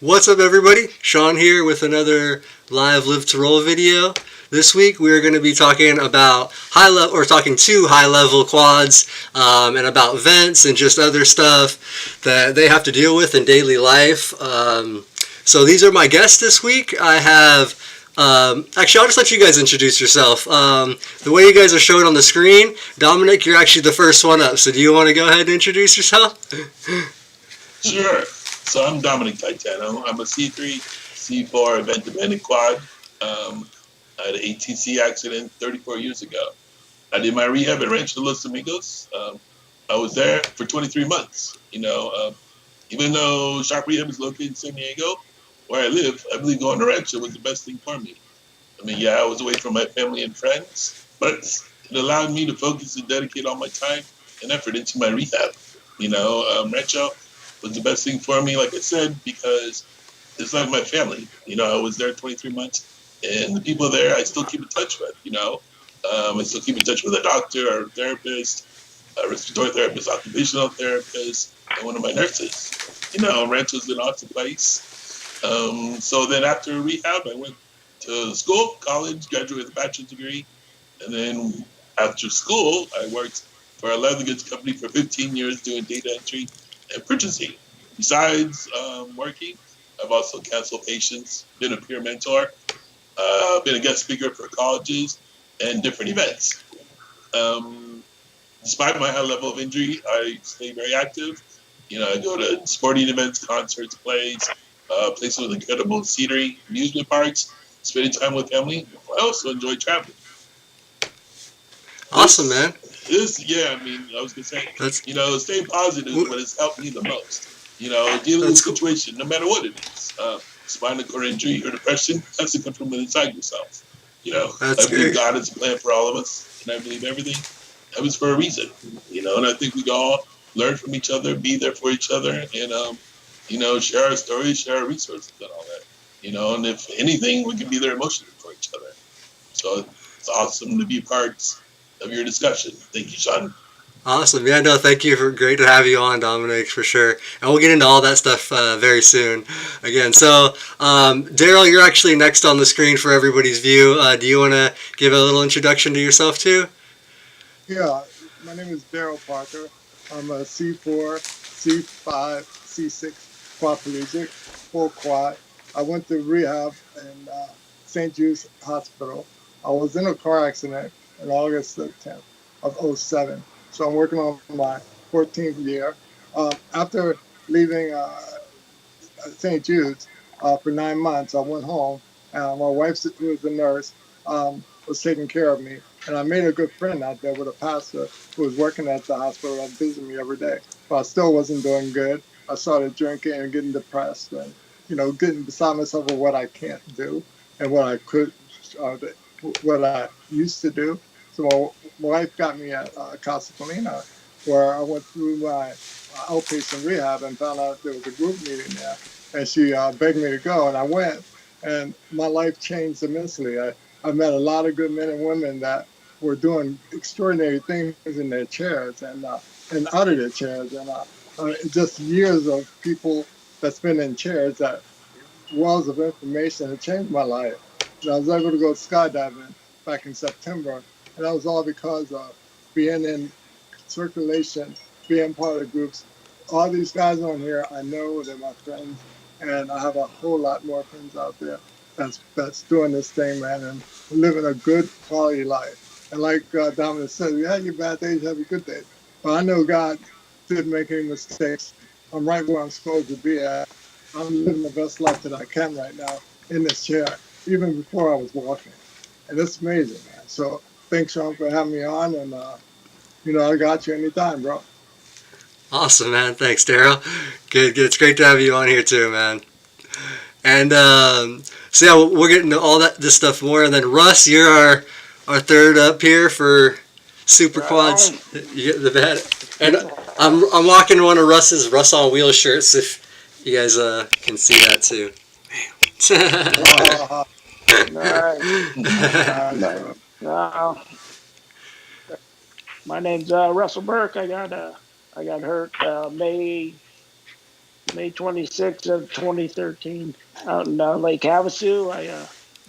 What's up, everybody? Sean here with another live Live to Roll video. This week we are going to be talking about talking to high-level quads and about vents and just other stuff that they have to deal with in daily life. So these are my guests this week. I have actually, I'll just let you guys introduce yourself. The way you guys are showing on the screen, Dominic, you're actually the first one up. So do you want to go ahead and introduce yourself? Sure. So I'm Dominic Titano. I'm a C3, C4 event-dependent quad. I had an ATC accident 34 years ago. I did my rehab at Rancho de los Amigos. I was there for 23 months. Even though Sharp Rehab is located in San Diego, where I live, I believe going to Rancho was the best thing for me. I mean, yeah, I was away from my family and friends, but it allowed me to focus and dedicate all my time and effort into my rehab. Rancho was the best thing for me, like I said, because it's like my family. I was there 23 months, and the people there I still keep in touch with. I still keep in touch with a doctor or a therapist, a respiratory therapist, occupational therapist, and one of my nurses. Rancho's an awesome place. So then after rehab, I went to school, college, graduated with a bachelor's degree, and then after school, I worked for a leather goods company for 15 years doing data entry and purchasing. Besides working, I've also counseled patients, been a peer mentor, been a guest speaker for colleges and different events. Despite my high level of injury, I stay very active. I go to sporting events, concerts, plays, places with incredible scenery, amusement parks, spending time with family. I also enjoy traveling. Awesome, man. I was going to say, staying positive is what has helped me the most. Dealing with a situation, no matter what it is, spinal cord injury or depression, has to come from inside yourself. I believe God has a plan for all of us, and I believe everything happens for a reason. And I think we can all learn from each other, be there for each other, and share our stories, share our resources, and all that. And if anything, we can be there emotionally for each other. So it's awesome to be part of your discussion. Thank you, Sean. Awesome. Yeah, no, thank you. Great to have you on, Dominic, for sure. And we'll get into all that stuff very soon. Again, so Daryl, you're actually next on the screen for everybody's view. Do you want to give a little introduction to yourself, too? Yeah, my name is Daryl Parker. I'm a C4, C5, C6 quadriplegic, full quad. I went to rehab in St. Jude's Hospital. I was in a car accident in August 10th of '07. So I'm working on my 14th year. After leaving St. Jude's for 9 months, I went home. And my wife, who was a nurse, was taking care of me. And I made a good friend out there with a pastor who was working at the hospital and visiting me every day. But I still wasn't doing good. I started drinking and getting depressed and, getting beside myself with what I can't do and what I could, what I used to do. So my wife got me at Casa Colina, where I went through my outpatient rehab and found out there was a group meeting there. And she begged me to go, and I went. And my life changed immensely. I met a lot of good men and women that were doing extraordinary things in their chairs and out of their chairs. And just years of people that's been in chairs, that wells of information that changed my life. And I was able to go skydiving back in September. And that was all because of being in circulation, being part of groups. All these guys on here, I know they're my friends, and I have a whole lot more friends out there that's doing this thing, man, and living a good quality life. And like Dominic said, you have your bad days, you have your good days. But I know God didn't make any mistakes. I'm right where I'm supposed to be at. I'm living the best life that I can right now in this chair, even before I was walking. And it's amazing, man. So thanks, Sean, for having me on, and I got you anytime, bro. Awesome, man. Thanks, Daryl. Good. It's great to have you on here, too, man. And so, yeah, we'll get into all this stuff more. And then, Russ, you're our third up here for Super Quads. You get the bat. And I'm rocking one of Russ's Russ on Wheels shirts, if you guys can see that, too. My name's Russell Burke. I got hurt May May 26th of 2013 out in Lake Havasu. I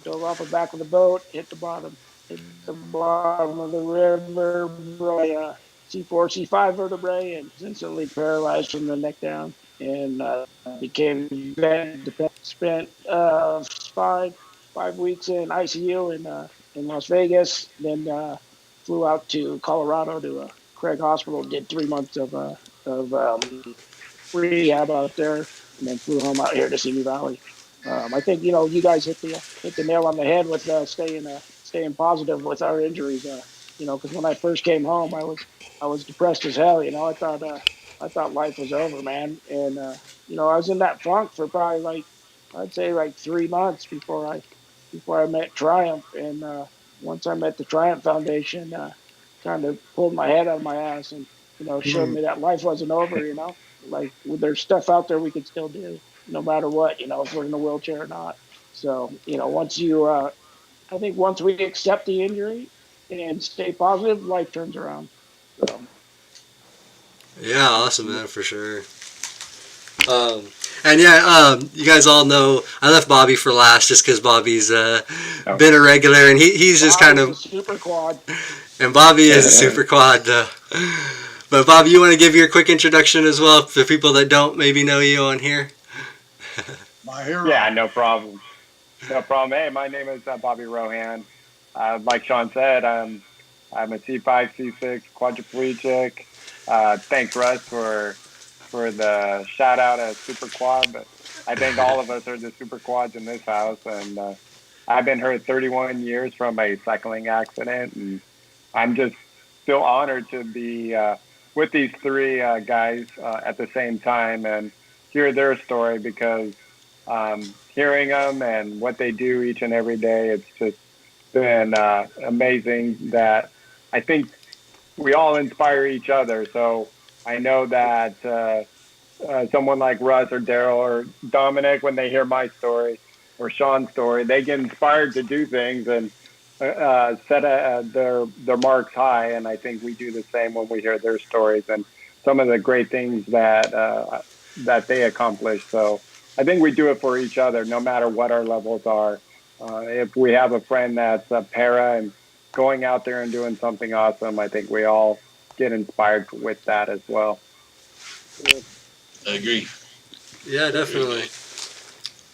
dove off the back of the boat, hit the bottom of the river, broke a C4, C5 vertebrae, and was instantly paralyzed from the neck down, and became vent dependent. Spent 5 weeks in ICU in Las Vegas, then flew out to Colorado to Craig Hospital, did 3 months of rehab out there, and then flew home out here to Simi Valley. I think you guys hit the nail on the head with staying positive with our injuries. Because when I first came home, I was depressed as hell. I thought life was over, man, and I was in that funk for probably I'd say 3 months before I met Triumph, and once I met the Triumph Foundation, kind of pulled my head out of my ass and showed me that life wasn't over. Like there's stuff out there we could still do no matter what, if we're in a wheelchair or not. So, I think once we accept the injury and stay positive, life turns around. So, Yeah, awesome, man, for sure. And yeah, you guys all know I left Bobby for last just because Bobby's been a regular, and he's just kind of super quad. And Bobby is a super quad. But Bobby, you want to give your quick introduction as well for people that don't maybe know you on here? My hero. Yeah, no problem. No problem. Hey, my name is Bobby Rohan. Like Sean said, I'm a C5, C6 quadriplegic. Thanks, Russ, for the shout out as super quad. But I think all of us are the super quads in this house. And I've been hurt 31 years from a cycling accident, and I'm just still honored to be with these three guys at the same time and hear their story, because hearing them and what they do each and every day, it's just been amazing that I think we all inspire each other. So I know that someone like Russ or Daryl or Dominic, when they hear my story or Sean's story, they get inspired to do things and set their marks high. And I think we do the same when we hear their stories and some of the great things that they accomplish. So I think we do it for each other, no matter what our levels are. If we have a friend that's a para and going out there and doing something awesome, I think we all get inspired with that as well. I agree. Yeah, definitely.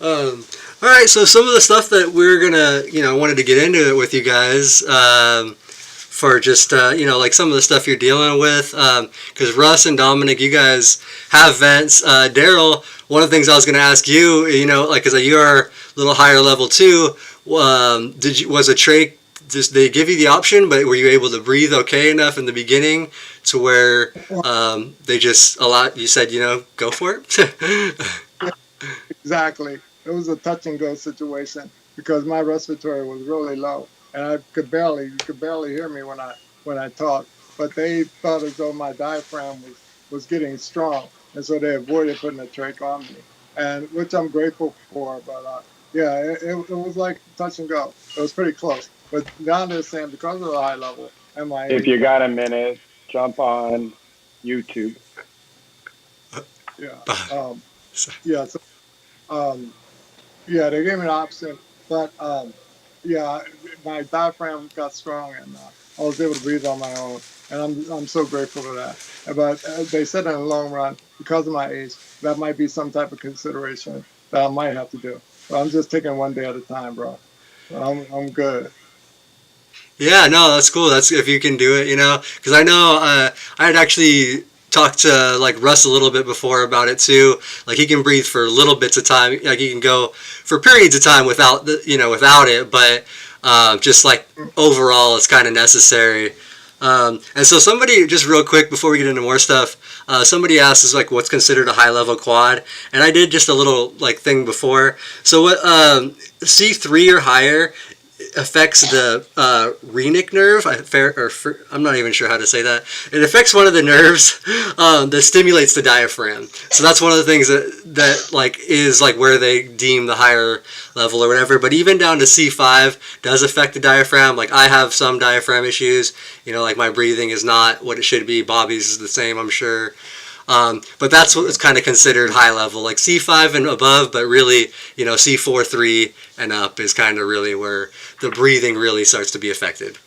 All right, so some of the stuff that we're gonna, wanted to get into it with you guys for just, like some of the stuff you're dealing with, because Russ and Dominic, you guys have vents. Daryl, one of the things I was gonna ask you, because you are a little higher level too. Was a trach? Just they give you the option, but were you able to breathe okay enough in the beginning to where they just allowed? You said, go for it. Exactly. It was a touch and go situation because my respiratory was really low, and you could barely hear me when I talked. But they thought as though my diaphragm was getting strong, and so they avoided putting a trach on me, and which I'm grateful for. But yeah, it was like touch and go. It was pretty close. But now they're saying because of the high level, if you got a minute, jump on YouTube. Yeah. Yeah. So, yeah, they gave me an option, but yeah, my diaphragm got strong, and I was able to breathe on my own, and I'm so grateful for that. But they said in the long run, because of my age, that might be some type of consideration that I might have to do. But I'm just taking one day at a time, bro. I'm good. Yeah, no, that's cool. That's if you can do it, because I know I had actually talked to Russ a little bit before about it too. Like he can breathe for little bits of time. Like he can go for periods of time without without it, but just overall, it's kind of necessary. And so somebody, just real quick before we get into more stuff, somebody asked us what's considered a high level quad, and I did just a little thing before. So what C3 or higher affects the phrenic nerve. I'm not even sure how to say that. It affects one of the nerves that stimulates the diaphragm. So that's one of the things that is where they deem the higher level or whatever. But even down to C5 does affect the diaphragm. I have some diaphragm issues. My breathing is not what it should be. Bobby's is the same, I'm sure. But that's what's kind of considered high level, like C5 and above, but really, C4, 3 and up is kind of really where the breathing really starts to be affected.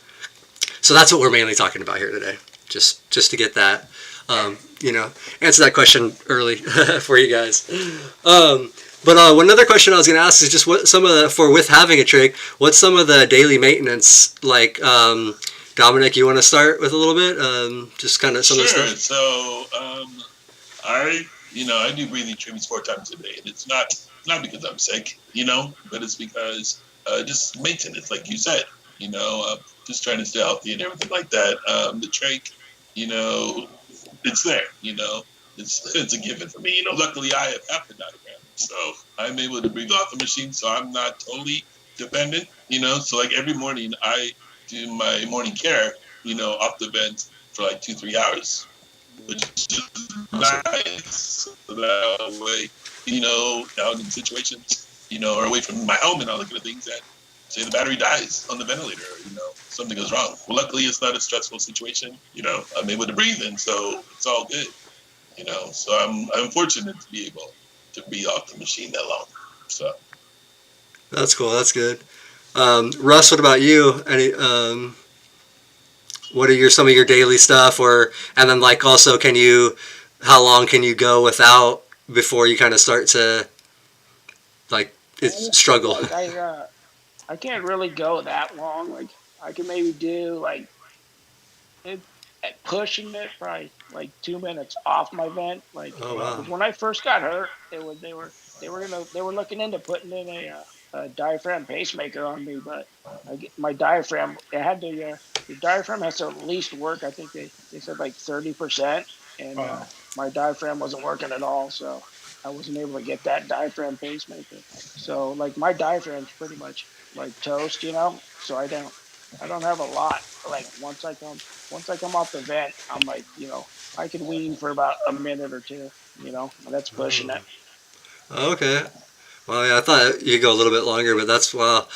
So that's what we're mainly talking about here today, just to get that, answer that question early for you guys. But one other question I was going to ask is just what some of the, with having a trach, what's some of the daily maintenance like? Dominic, you want to start with a little bit? Just kind of some of the stuff. So I do breathing treatments 4 times a day, and it's not because I'm sick, but it's because just maintenance, like you said, just trying to stay healthy and everything like that. The trach, it's there, it's a given for me. Luckily I have half the diaphragm, so I'm able to breathe off the machine, so I'm not totally dependent, So like every morning I do my morning care, off the vent for like 2-3 hours, which is nice. So that way, out in situations, or away from my helmet, I look at things that say the battery dies on the ventilator, something goes wrong. Well, luckily it's not a stressful situation. I'm able to breathe in, so it's all good. So I'm fortunate to be able to be off the machine that long. So that's cool. That's good. Russ, what about you? Any what are some of your daily stuff, and then like also how long can you go without before you kind of start to like struggle? Like I can't really go that long. Like I can maybe do like pushing it probably like 2 minutes off my vent. Like Oh wow. when I first got hurt, they were looking into putting in a diaphragm pacemaker on me, but my diaphragm your diaphragm has to at least work. I think they said like 30%, and my diaphragm wasn't working at all, so I wasn't able to get that diaphragm pacemaker. So like my diaphragm's pretty much like toast, So I don't have a lot. Like once I come off the vent, I'm like, I can wean for about a minute or two, and that's pushing it. Okay. Well, yeah, I thought you could go a little bit longer, but that's wow.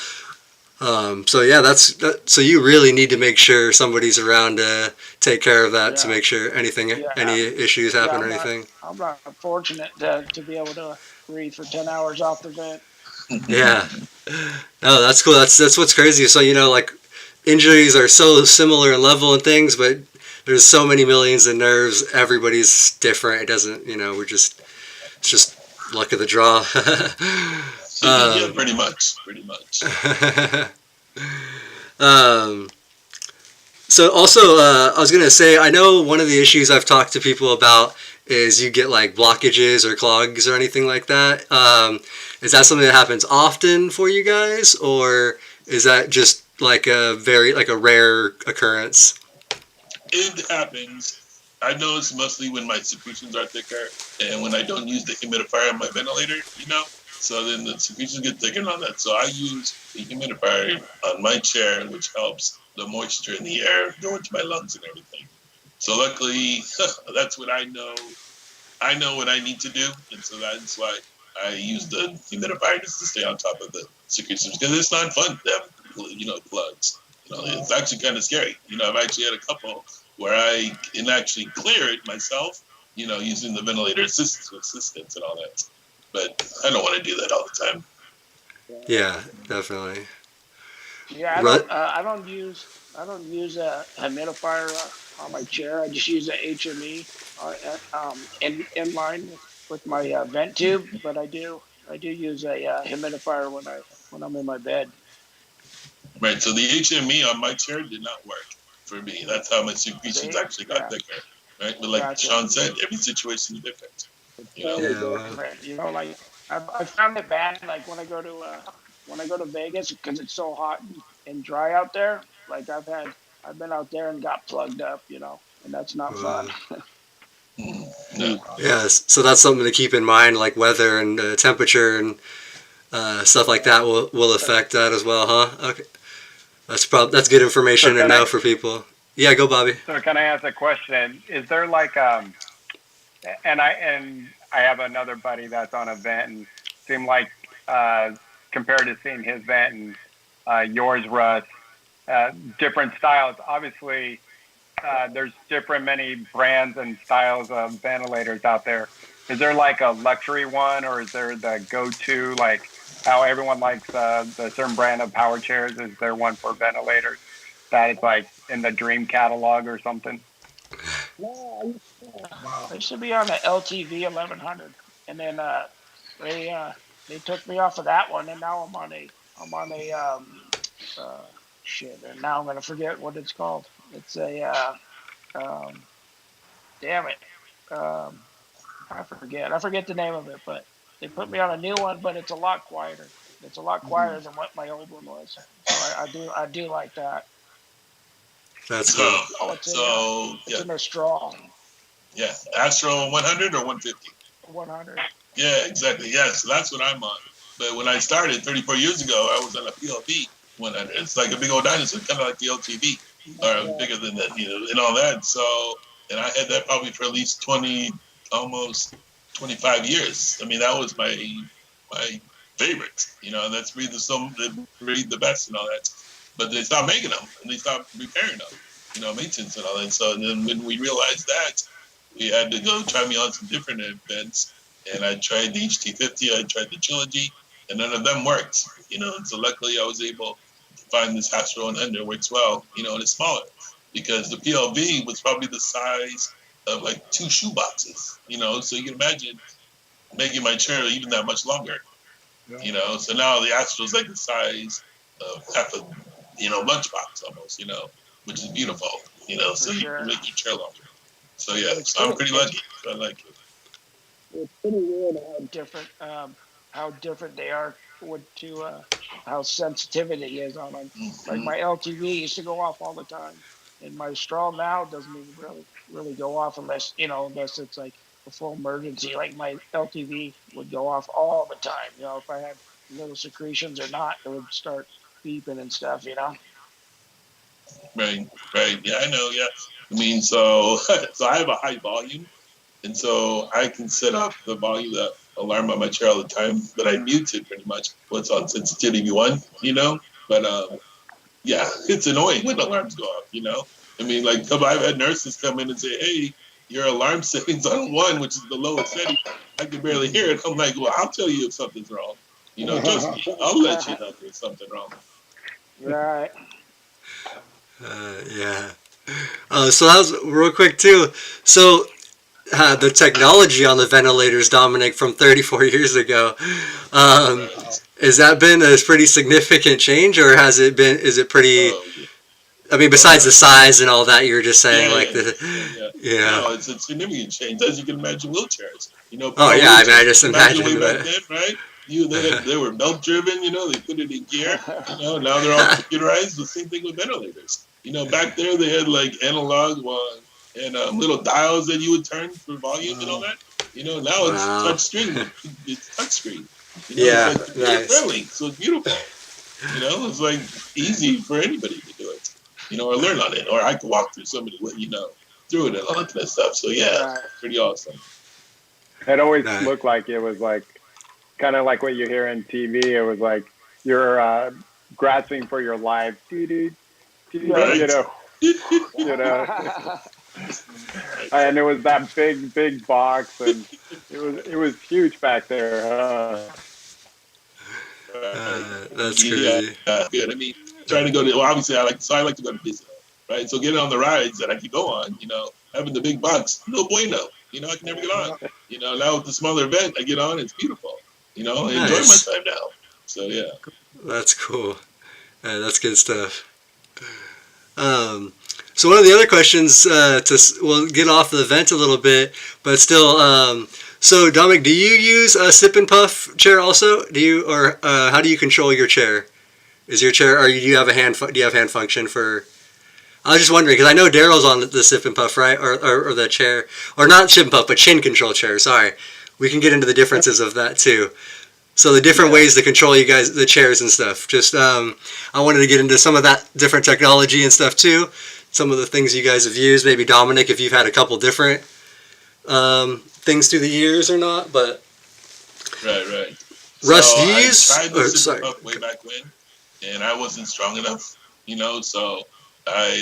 So yeah, so you really need to make sure somebody's around to take care of that, to make sure any issues happen or anything. I'm not fortunate to be able to breathe for 10 hours off the vent. Yeah. No, that's cool. That's what's crazy. So like injuries are so similar in level and things, but there's so many millions of nerves. Everybody's different. It doesn't. It's just luck of the draw. yeah, pretty much. So also, I was gonna say, I know one of the issues I've talked to people about is you get like blockages or clogs or anything like that. Is that something that happens often for you guys, or is that just like a rare occurrence? It happens. I know it's mostly when my secretions are thicker and when I don't use the humidifier on my ventilator, So then the secretions get thicker on that. So I use the humidifier on my chair, which helps the moisture in the air go into my lungs and everything. So luckily, that's what I know. I know what I need to do, and so that's why I use the humidifier just to stay on top of the secretions, because it's not fun to have, plugs. It's actually kind of scary. I've actually had a couple where I can actually clear it myself, using the ventilator assistance and all that. But I don't want to do that all the time. Yeah, definitely. Yeah, I don't use a humidifier on my chair. I just use a HME in line with my vent tube. But I do use a humidifier when I'm in my bed. Right. So the HME on my chair did not work for me. That's how my secretions actually got thicker. Right. But like Sean said, every situation is different. Different. Like I found it bad. Like when I go to Vegas, because it's so hot and dry out there. Like I've been out there and got plugged up, and that's not fun. No. Yeah, so that's something to keep in mind, like weather and temperature and stuff like that will affect that as well, huh? Okay, that's good information to know for people. Yeah, go Bobby. So can I ask a question? Is there like and I have another buddy that's on a vent, and seemed like compared to seeing his vent and yours, Russ, different styles. Obviously, there's different many brands and styles of ventilators out there. Is there like a luxury one, or is there the go-to, like how everyone likes the certain brand of power chairs? Is there one for ventilators that is like in the dream catalog or something? No, Wow. I should be on the LTV 1100, and then they they took me off of that one, and now I'm on a uh, shit, and now I'm gonna forget what it's called. It's a um, damn it, um, I forget the name of it, but they put me on a new one, but it's a lot quieter. It's a lot quieter than what my old one was. So I do like that. That's So, cool. Oh, it's yeah, in a straw yeah. Astro 100 or 150? 100. Yeah, exactly. Yeah, so that's what I'm on. But when I started 34 years ago, I was on a PLV 100. It's like a big old dinosaur, kind of like the LTV, or Yeah, bigger than that, and all that. So, and I had that probably for at least 20, almost 25 years. I mean, that was my favorite. And that's breathed the best and all that. But they stopped making them and they stopped repairing them. Maintenance and all that. So, and then when we realized that, we had to go try me on some different events. And I tried the HT50, I tried the Trilogy, and none of them worked. And so luckily I was able to find this Astro and Under works well, and it's smaller because the PLV was probably the size of like 2 shoe boxes, so you can imagine making my chair even that much longer, Yeah. so now the Astro is like the size of half a, lunchbox almost, which is beautiful, for so you can sure. make your chair longer. So yeah, It's so I'm pretty. pretty lucky. So I like it. It's pretty weird how different they are with to how sensitivity is on them. Like Mm-hmm. my LTV used to go off all the time, and my straw now doesn't even really go off unless it's like a full emergency. Like my LTV would go off all the time. If I had little secretions or not, it would start beeping and stuff. Right, right. Yeah, I know. Yeah, I mean, so so I have a high volume, and so I can set up the volume, that alarm on my chair all the time, but I mute it pretty much. What's on sensitivity one, But yeah, it's annoying when alarms go off. I mean, like I've had nurses come in and say, "Hey, your alarm setting's on 1, which is the lowest setting." I can barely hear it. I'm like, "Well, I'll tell you if something's wrong. Trust me, I'll let you know if there's something wrong." Right. Yeah. So that was real quick too. So the technology on the ventilators, Dominic, from 34 years ago, um, Right. has that been a pretty significant change, or has it been? Is it pretty? Oh, yeah. I mean, Oh besides yeah. the size and all that, you're just saying Yeah, like yeah, the, yeah. yeah. No, it's a significant change, as you can imagine. Wheelchairs, Oh power yeah. I mean, I wheelchairs. just Imagine way imagined back that. then, right? They were belt driven. They put it in gear. Now they're all computerized. The same thing with ventilators. Back there they had like analog one and little dials that you would turn for volume and all Wow. that. Now it's Wow. touch screen. It's touch screen. It's Yeah. like computer Nice. friendly, so it's beautiful. It's like easy for anybody to do it, or learn on it, or I could walk through somebody, through it and all that kind of stuff. So yeah, Right. pretty awesome. It always Nice. looked like it was like kind of like what you hear in TV. It was like you're grasping for your life, doo-doo, doo-doo, Right. Right? you know, and it was that big box, and it was huge back there. Right. That's Yeah, crazy. good. I mean, trying to go to, well, obviously I like to go to Disney, right? So getting on the rides that I can go on, having the big box, no bueno. I can never get on. Yeah. Now with the smaller event, I get on, it's beautiful. I enjoy my Nice. time now. So yeah. That's cool. That's good stuff. Um, so one of the other questions we'll get off the vent a little bit, but still. So Dominic, do you use a sip and puff chair also? Or how do you control your chair? Is your chair, or do you have do you have hand function for? I was just wondering because I know Daryl's on the sip and puff, right? Or the chair, or not sip and puff, but chin control chair. Sorry, we can get into the differences of that too. So the different ways to control you guys, the chairs and stuff. Just I wanted to get into some of that different technology and stuff too. Some of the things you guys have used. Maybe Dominic, if you've had a couple different things through the years or not. But Right. Russ, do So you I use? tried the Or Super sorry. Puff way back when, and I wasn't strong enough, so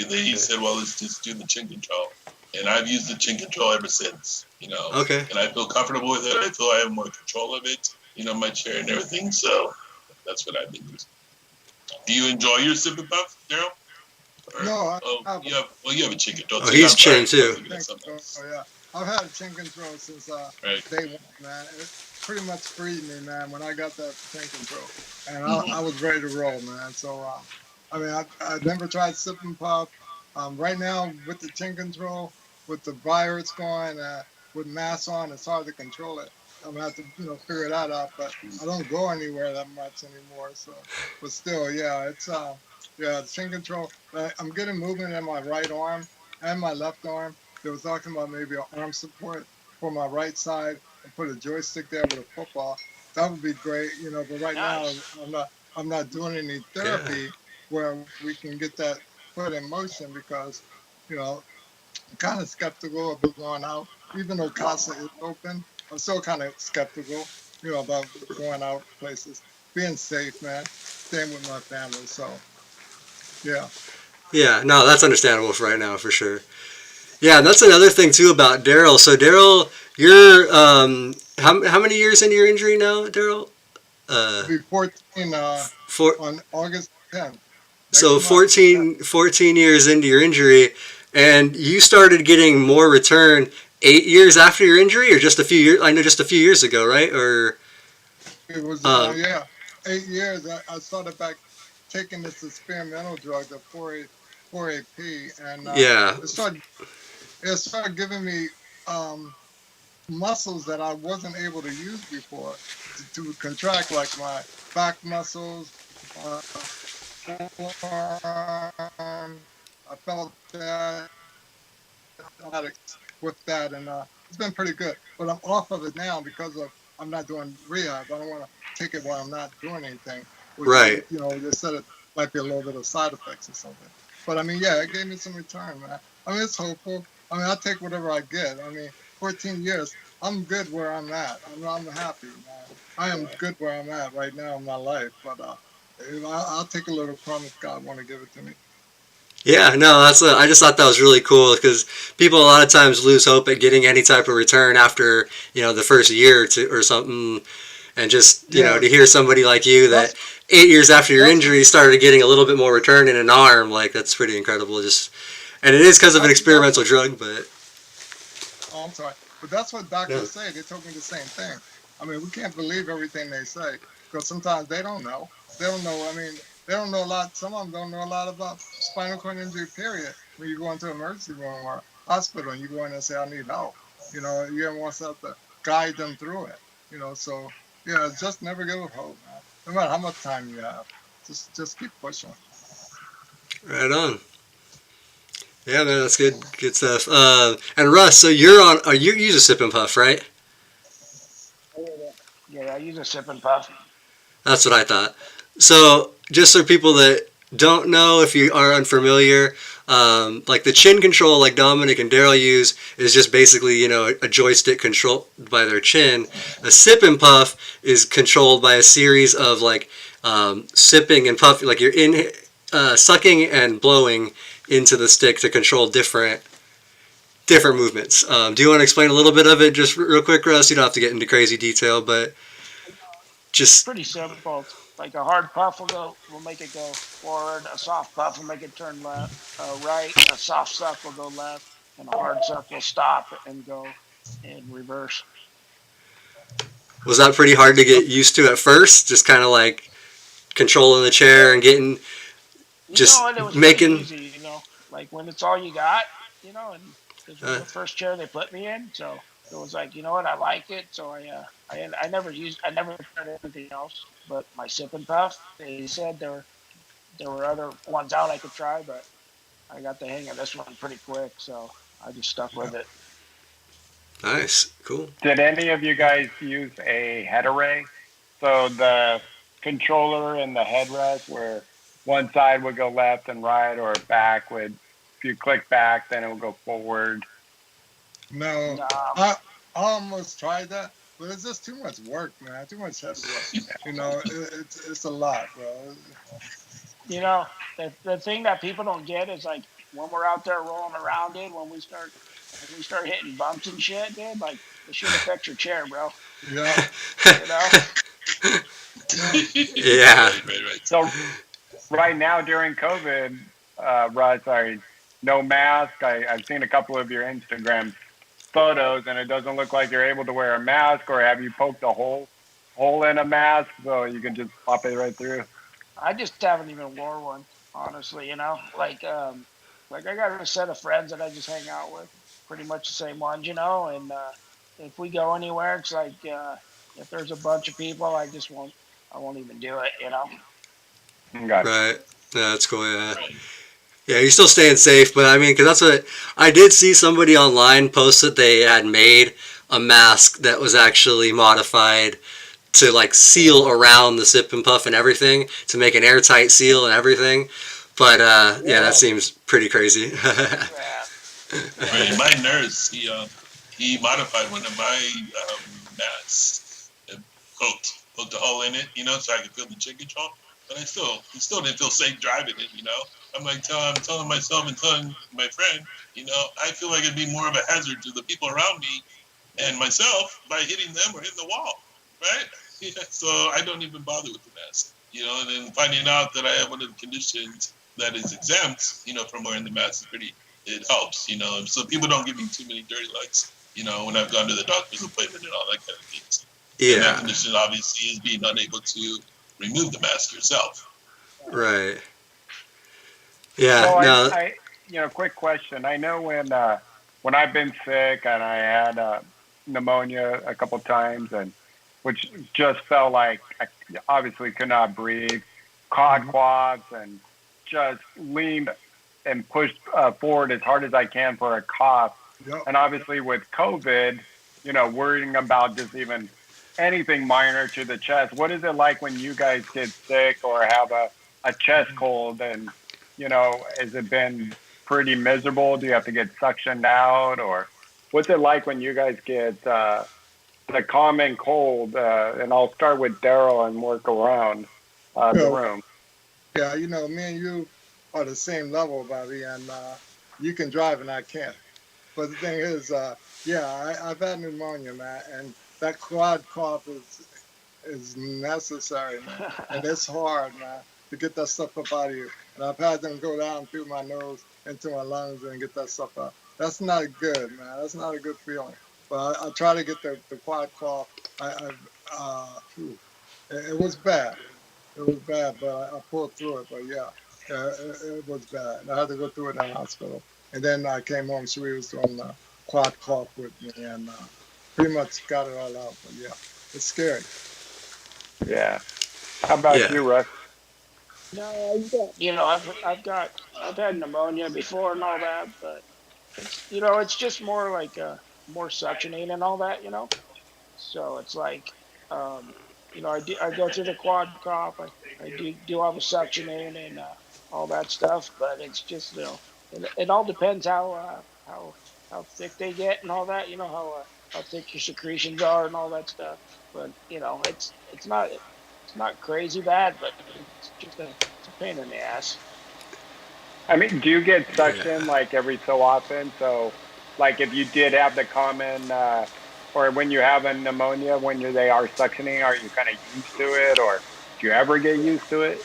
They said, well, let's just do the chin control. And I've used the chin control ever since, Okay. and I feel comfortable with it. I feel I have more control of it, my chair and everything. So that's what I've been using. Do you enjoy your sip and puff, Daryl? No, You have a chin control Oh, too. he's I'm sorry. chin too. yeah. I've had a chin control since Right. day one, man. It pretty much freed me, man, when I got that chin control, and Mhm. I was ready to roll, man. So, I mean, I never tried sip and puff. Right now with the chin control, with the virus going, with masks on, it's hard to control it. I'm gonna have to, figure that out. But I don't go anywhere that much anymore. So, but still, yeah, it's yeah, the chin control. I'm getting movement in my right arm and my left arm. They were talking about maybe an arm support for my right side and put a joystick there with a football. That would be great, But right now, Nice. I'm not doing any Yeah. therapy where we can get that put in motion because, I'm kind of skeptical about going out, even though Casa is open. I'm still kind of skeptical, about going out places, being safe, man, staying with my family. So, yeah. Yeah. No, that's understandable for right now for sure. Yeah, and that's another thing too about Daryl. So Daryl, you're how many years into your injury now, Daryl? I'll be 14 Four. on August 10th. So Next month, the 10th. 14 years into your injury, and you started getting more return 8 years after your injury, or just a few years? I know just a few years ago, right? Or It was, um, yeah, 8 years. I started back taking this experimental drug, the 4AP, and yeah, it started, it started giving me um, muscles that I wasn't able to use before to contract, like my back muscles, my forearm. I felt that with that, and it's been pretty good. But I'm off of it now because of I'm not doing rehab. I don't want to take it while I'm not doing anything, which right. they said it might be a little bit of side effects or something. But I mean, yeah, it gave me some return, man. I mean, it's hopeful. I mean, I take whatever I get. I mean, 14 years, I'm good where I'm at. I'm happy, man. I am good where I'm at right now in my life. But I'll take a little crumb if God want to give it to me. Yeah, no, I just thought that was really cool because people a lot of times lose hope at getting any type of return after the first year or two or something, and just Yeah, to hear somebody like you that that's 8 years after your that's injury started getting a little bit more return in an arm, like that's pretty incredible. Just and it is because of an that's experimental drug, but Oh, I'm sorry, but that's what no, doctors say. They told me the same thing. I mean, we can't believe everything they say because sometimes they don't know. They don't know. I mean, they don't know a lot. Some of them don't know a lot about spinal cord injury. Period. When you go into an emergency room or hospital and you go in and say, "I need help," you want to have to guide them through it. So yeah, just never give up hope, man. No matter how much time you have, just keep pushing. right on. Yeah, man, that's good stuff. And Russ, so you use a sip and puff, right? Yeah, I use a sip and puff. That's what I thought. So, just for people that don't know, if you are unfamiliar, like the chin control, like Dominic and Daryl use, is just basically a joystick controlled by their chin. A sip and puff is controlled by a series of like sipping and puffing, like you're in sucking and blowing into the stick to control different movements. Do you want to explain a little bit of it, just real quick, Russ? You don't have to get into crazy detail, but It's just pretty simple. It's like a hard puff will make it go forward. A soft puff will make it turn left, right. A soft suck will go left, and a hard suck will stop and go in reverse. was that pretty hard to get used to at first? Just kind of like controlling the chair and getting just And it was pretty making. easy. Like when it's all you got. And this was Uh, the first chair they put me in, so it was like, what, I like it. So I never tried anything else but my sip and puff. They said there were other ones out I could try, but I got the hang of this one pretty quick, so I just stuck Yeah. with it. nice, cool. Did any of you guys use a head array? So the controller and the headrest where one side would go left and right or back would, if you click back, then it will go forward. No, Um, I almost tried that, but it's just too much work, man. Too much head work. It's a lot, bro. You know, the thing that people don't get is like when we're out there rolling around, dude. When we start hitting bumps and shit, dude. Like the shit affects your chair, bro. Yeah, You know. yeah, Yeah. right. So right now during COVID, Russ, no mask. I've seen a couple of your Instagram photos, and it doesn't look like you're able to wear a mask, or have you poked a hole in a mask so you can just pop it right through? I just haven't even wore one, honestly. Like I got a set of friends that I just hang out with, pretty much the same ones, And if we go anywhere, it's like if there's a bunch of people, I won't even do it. Okay. Right. Yeah, that's cool. Yeah. Right. Yeah, you're still staying safe, but I mean, because that's what I did see somebody online post that they had made a mask that was actually modified to like seal around the sip and puff and everything to make an airtight seal and everything. But yeah, that seems pretty crazy. Yeah. Right. My nurse, he modified one of my masks, and poked a hole in it, so I could feel the chicken chomp. But he still didn't feel safe driving it. I'm like, I'm telling myself and telling my friend, I feel like it'd be more of a hazard to the people around me and myself by hitting them or hitting the wall, right? Yeah, so I don't even bother with the mask, and then finding out that I have one of the conditions that is exempt, from wearing the mask it helps, so people don't give me too many dirty looks, when I've gone to the doctor's appointment and all that kind of things. And that Yeah. condition obviously is being unable to remove the mask yourself. Right. So Yeah. No. quick question. I know when I've been sick and I had pneumonia a couple times, and which just felt like I obviously could not breathe, caught quads, and just leaned and pushed forward as hard as I can for a cough. yeah. And obviously with COVID, worrying about just even anything minor to the chest. What is it like when you guys get sick or have a chest cold? And, has it been pretty miserable? Do you have to get suctioned out? Or what's it like when you guys get the common cold? And I'll start with Daryl and work around the Yeah, room. yeah, me and you are the same level, Bobby, and you can drive and I can't. But the thing is, I've had pneumonia, man, and that quad cough is necessary, man, and it's hard, man, to get that stuff up out of you. And I've had them go down through my nose into my lungs and get that stuff out. That's not good, man. That's not a good feeling. But I try to get the quad cough. It was bad. It was bad, but I pulled through it. But yeah, it was bad. I had to go through it in the hospital. And then I came home. She was doing the quad cough with me and pretty much got it all out. But yeah, it's scary. Yeah. How about Yeah. you, Russ? No, I've had pneumonia before and all that, but it's just more like more suctioning and all that. So it's like, um, I go through the quad cough. I do all the suctioning and all that stuff, but it's just it all depends how thick they get and all that. How thick your secretions are and all that stuff. But it's not crazy bad, but it's a pain in the ass. I mean, do you get Yeah. suction like every so often? So, like if you did have the common, or when you have a pneumonia, they are suctioning, are you kind of used to it, or do you ever get used to it?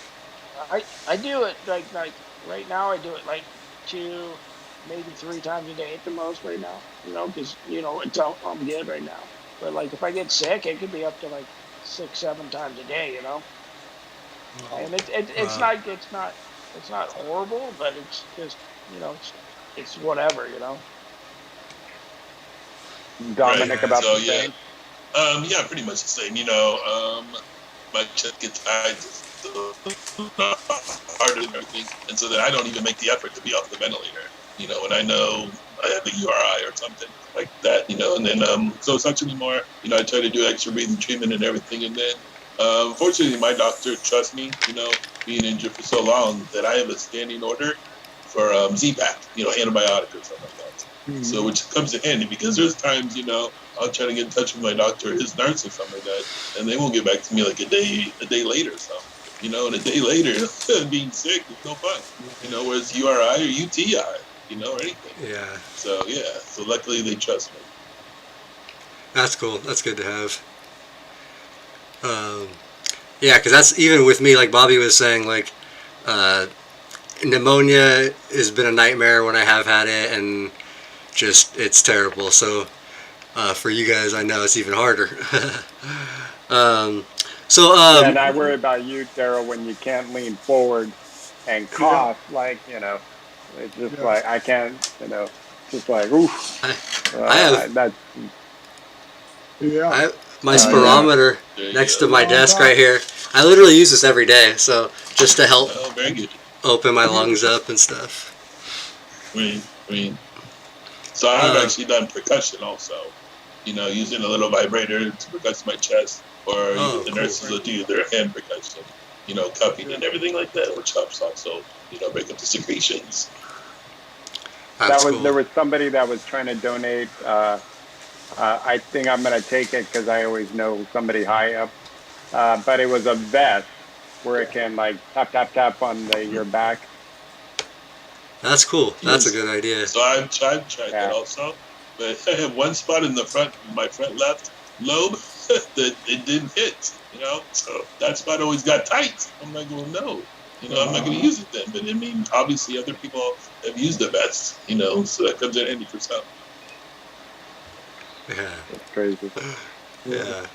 I do it like right now. I do it like 2, maybe 3 times a day at the most right now. Because I'm good right now. But like if I get sick, it could be up to like 6, 7 times a day. Wow. And it's Wow. not horrible, but it's just it's whatever. Right. Dominic, about So the yeah, same. pretty much the same. My chest gets tight, harder than everything, and so then I don't even make the effort to be off the ventilator. When I know I have a URI or something like that. And then so it's not too anymore. I try to do extra breathing treatment and everything, and then fortunately my doctor trusts me. Being injured for so long that I have a standing order for Z-Pack, antibiotic or something like that. So Mm-hmm. which comes in handy because there's times I'll try to get in touch with my doctor, his nurse, or something like that, and they won't get back to me like a day later or so. you know, and a day later being sick is no fun, you know, whereas URI or UTI, you know, or anything. Yeah. So, yeah, so luckily they trust me. That's cool. That's good to have. Yeah, because that's even with me, like Bobby was saying, like pneumonia has been a nightmare when I have had it, and just it's terrible. So for you guys, I know it's even harder. Yeah, and I worry about you, Daryl, when you can't lean forward and cough, like, you know, it's just like, I can't, you know, just like, oof. I have that's, my spirometer next to my desk right here. I literally use this every day, so just to help very good. Open my lungs up and stuff. Green. So I've actually done percussion also. You know, using a little vibrator to percuss my chest, or the nurses will do their hand percussion. You know, cupping and everything like that, which helps also, you know, break up the secretions. There was somebody that was trying to donate. I think I'm going to take it because I always know somebody high up. But it was a vest where it can like tap, tap, tap on your back. That's cool. That's a good idea. So I've tried that also. But I have one spot in the front, my front left lobe, that it didn't hit, you know? So that spot always got tight. I'm like, well, no. You know, I'm not going to use it then. But I mean, obviously other people have used the vest, you know, so that comes in handy for some. Yeah. That's crazy. Yeah.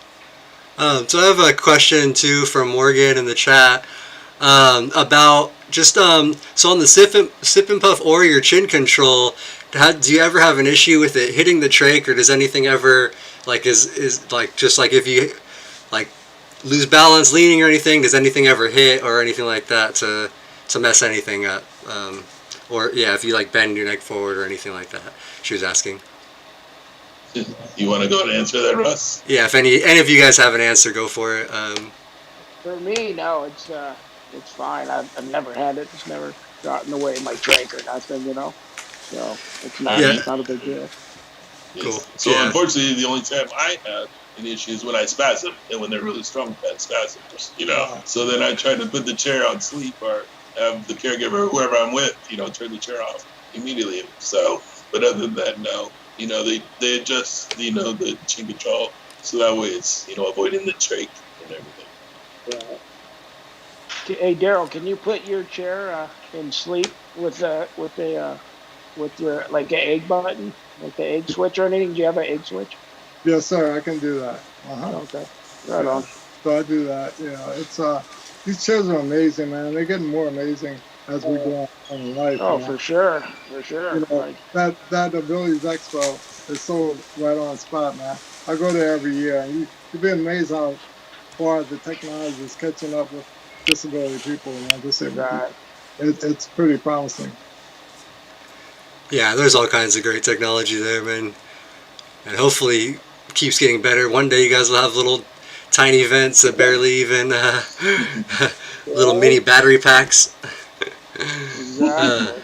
So I have a question too from Morgan in the chat about just so on the sip and puff or your chin control. Do you ever have an issue with it hitting the trach, or does anything ever like is like just like if you like lose balance leaning or anything? Does anything ever hit or anything like that to mess anything up? Or yeah, if you like bend your neck forward or anything like that. She was asking. You want to go and answer that, Russ? Yeah, if any of you guys have an answer, go for it. For me, no, it's fine. I've never had it. It's never gotten away my trach or nothing, you know. So it's not a big deal. Yes. Cool. So unfortunately, the only time I have an issue is when I spasm, and when they're really strong spasms, you know. So then I try to put the chair on sleep, or have the caregiver, whoever I'm with, you know, turn the chair off immediately. So, but other than that, no. You know, they adjust, you know, the chin control, so that way it's, you know, avoiding the trach and everything. Yeah. Hey, Daryl, can you put your chair in sleep with your like an egg button, like the egg switch or anything? Do you have an egg switch? Yes, sir. I can do that. Okay. Right on. So I do that. You know, it's these chairs are amazing, man. They're getting more amazing as we go on in life. Oh, for sure. You know, that Abilities Expo is so right on spot, man. I go there every year, and you'd be amazed how far the technology is catching up with disability people, man. It's pretty promising. Yeah, there's all kinds of great technology there, man, and hopefully it keeps getting better. One day you guys will have little tiny vents that barely even little mini battery packs. Exactly.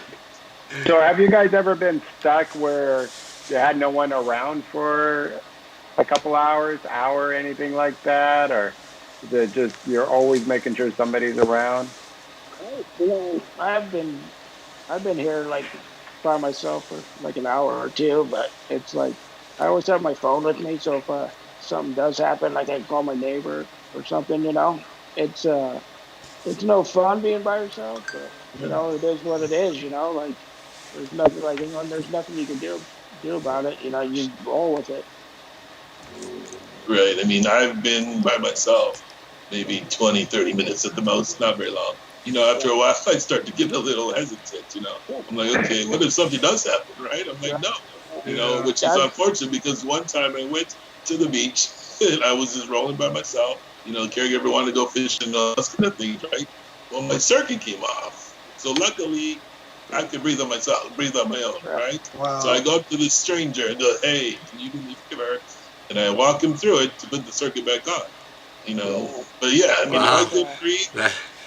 So have you guys ever been stuck where you had no one around for a couple hour, anything like that? Or is it just you're always making sure somebody's around? You know, I've been here like by myself for like an hour or two, but it's like I always have my phone with me, so if something does happen, like I can call my neighbor or something, you know. It's no fun being by yourself, but you know, it is what it is, you know, like there's nothing there's nothing you can do about it, you know, you just roll with it. Right. I mean, I've been by myself maybe 20, 30 minutes at the most, not very long. You know, after a while, I start to get a little hesitant, you know. I'm like, okay, what if something does happen, right? I'm like, no. You know, which is unfortunate because one time I went to the beach and I was just rolling by myself. You know, the caregiver wanted to go fishing and all those kind of things, right? Well, my circuit came off. So luckily, I could breathe on my own, right? Wow. So I go up to this stranger and go, hey, can you do me a favor? And I walk him through it to put the circuit back on, you know. But yeah, I mean, if I could breathe,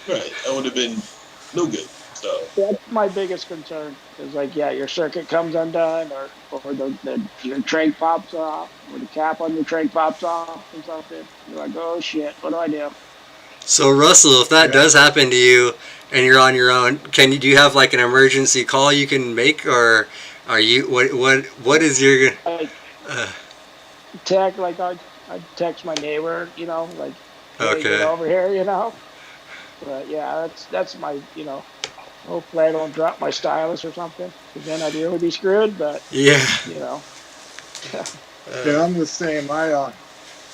right, I would have been no good. So that's my biggest concern is like, yeah, your circuit comes undone, or your trach pops off, or the cap on your trach pops off or something. You're like, oh shit, what do I do? So Russell, if that Yeah. does happen to you and you're on your own, do you have like an emergency call you can make, or are you what is your I uh, I text my neighbor, like, hey, get okay? over here. But yeah, that's my, hopefully I don't drop my stylus or something, because then I'd really be screwed. But Yeah. you know, Yeah, Uh, I'm the same. I,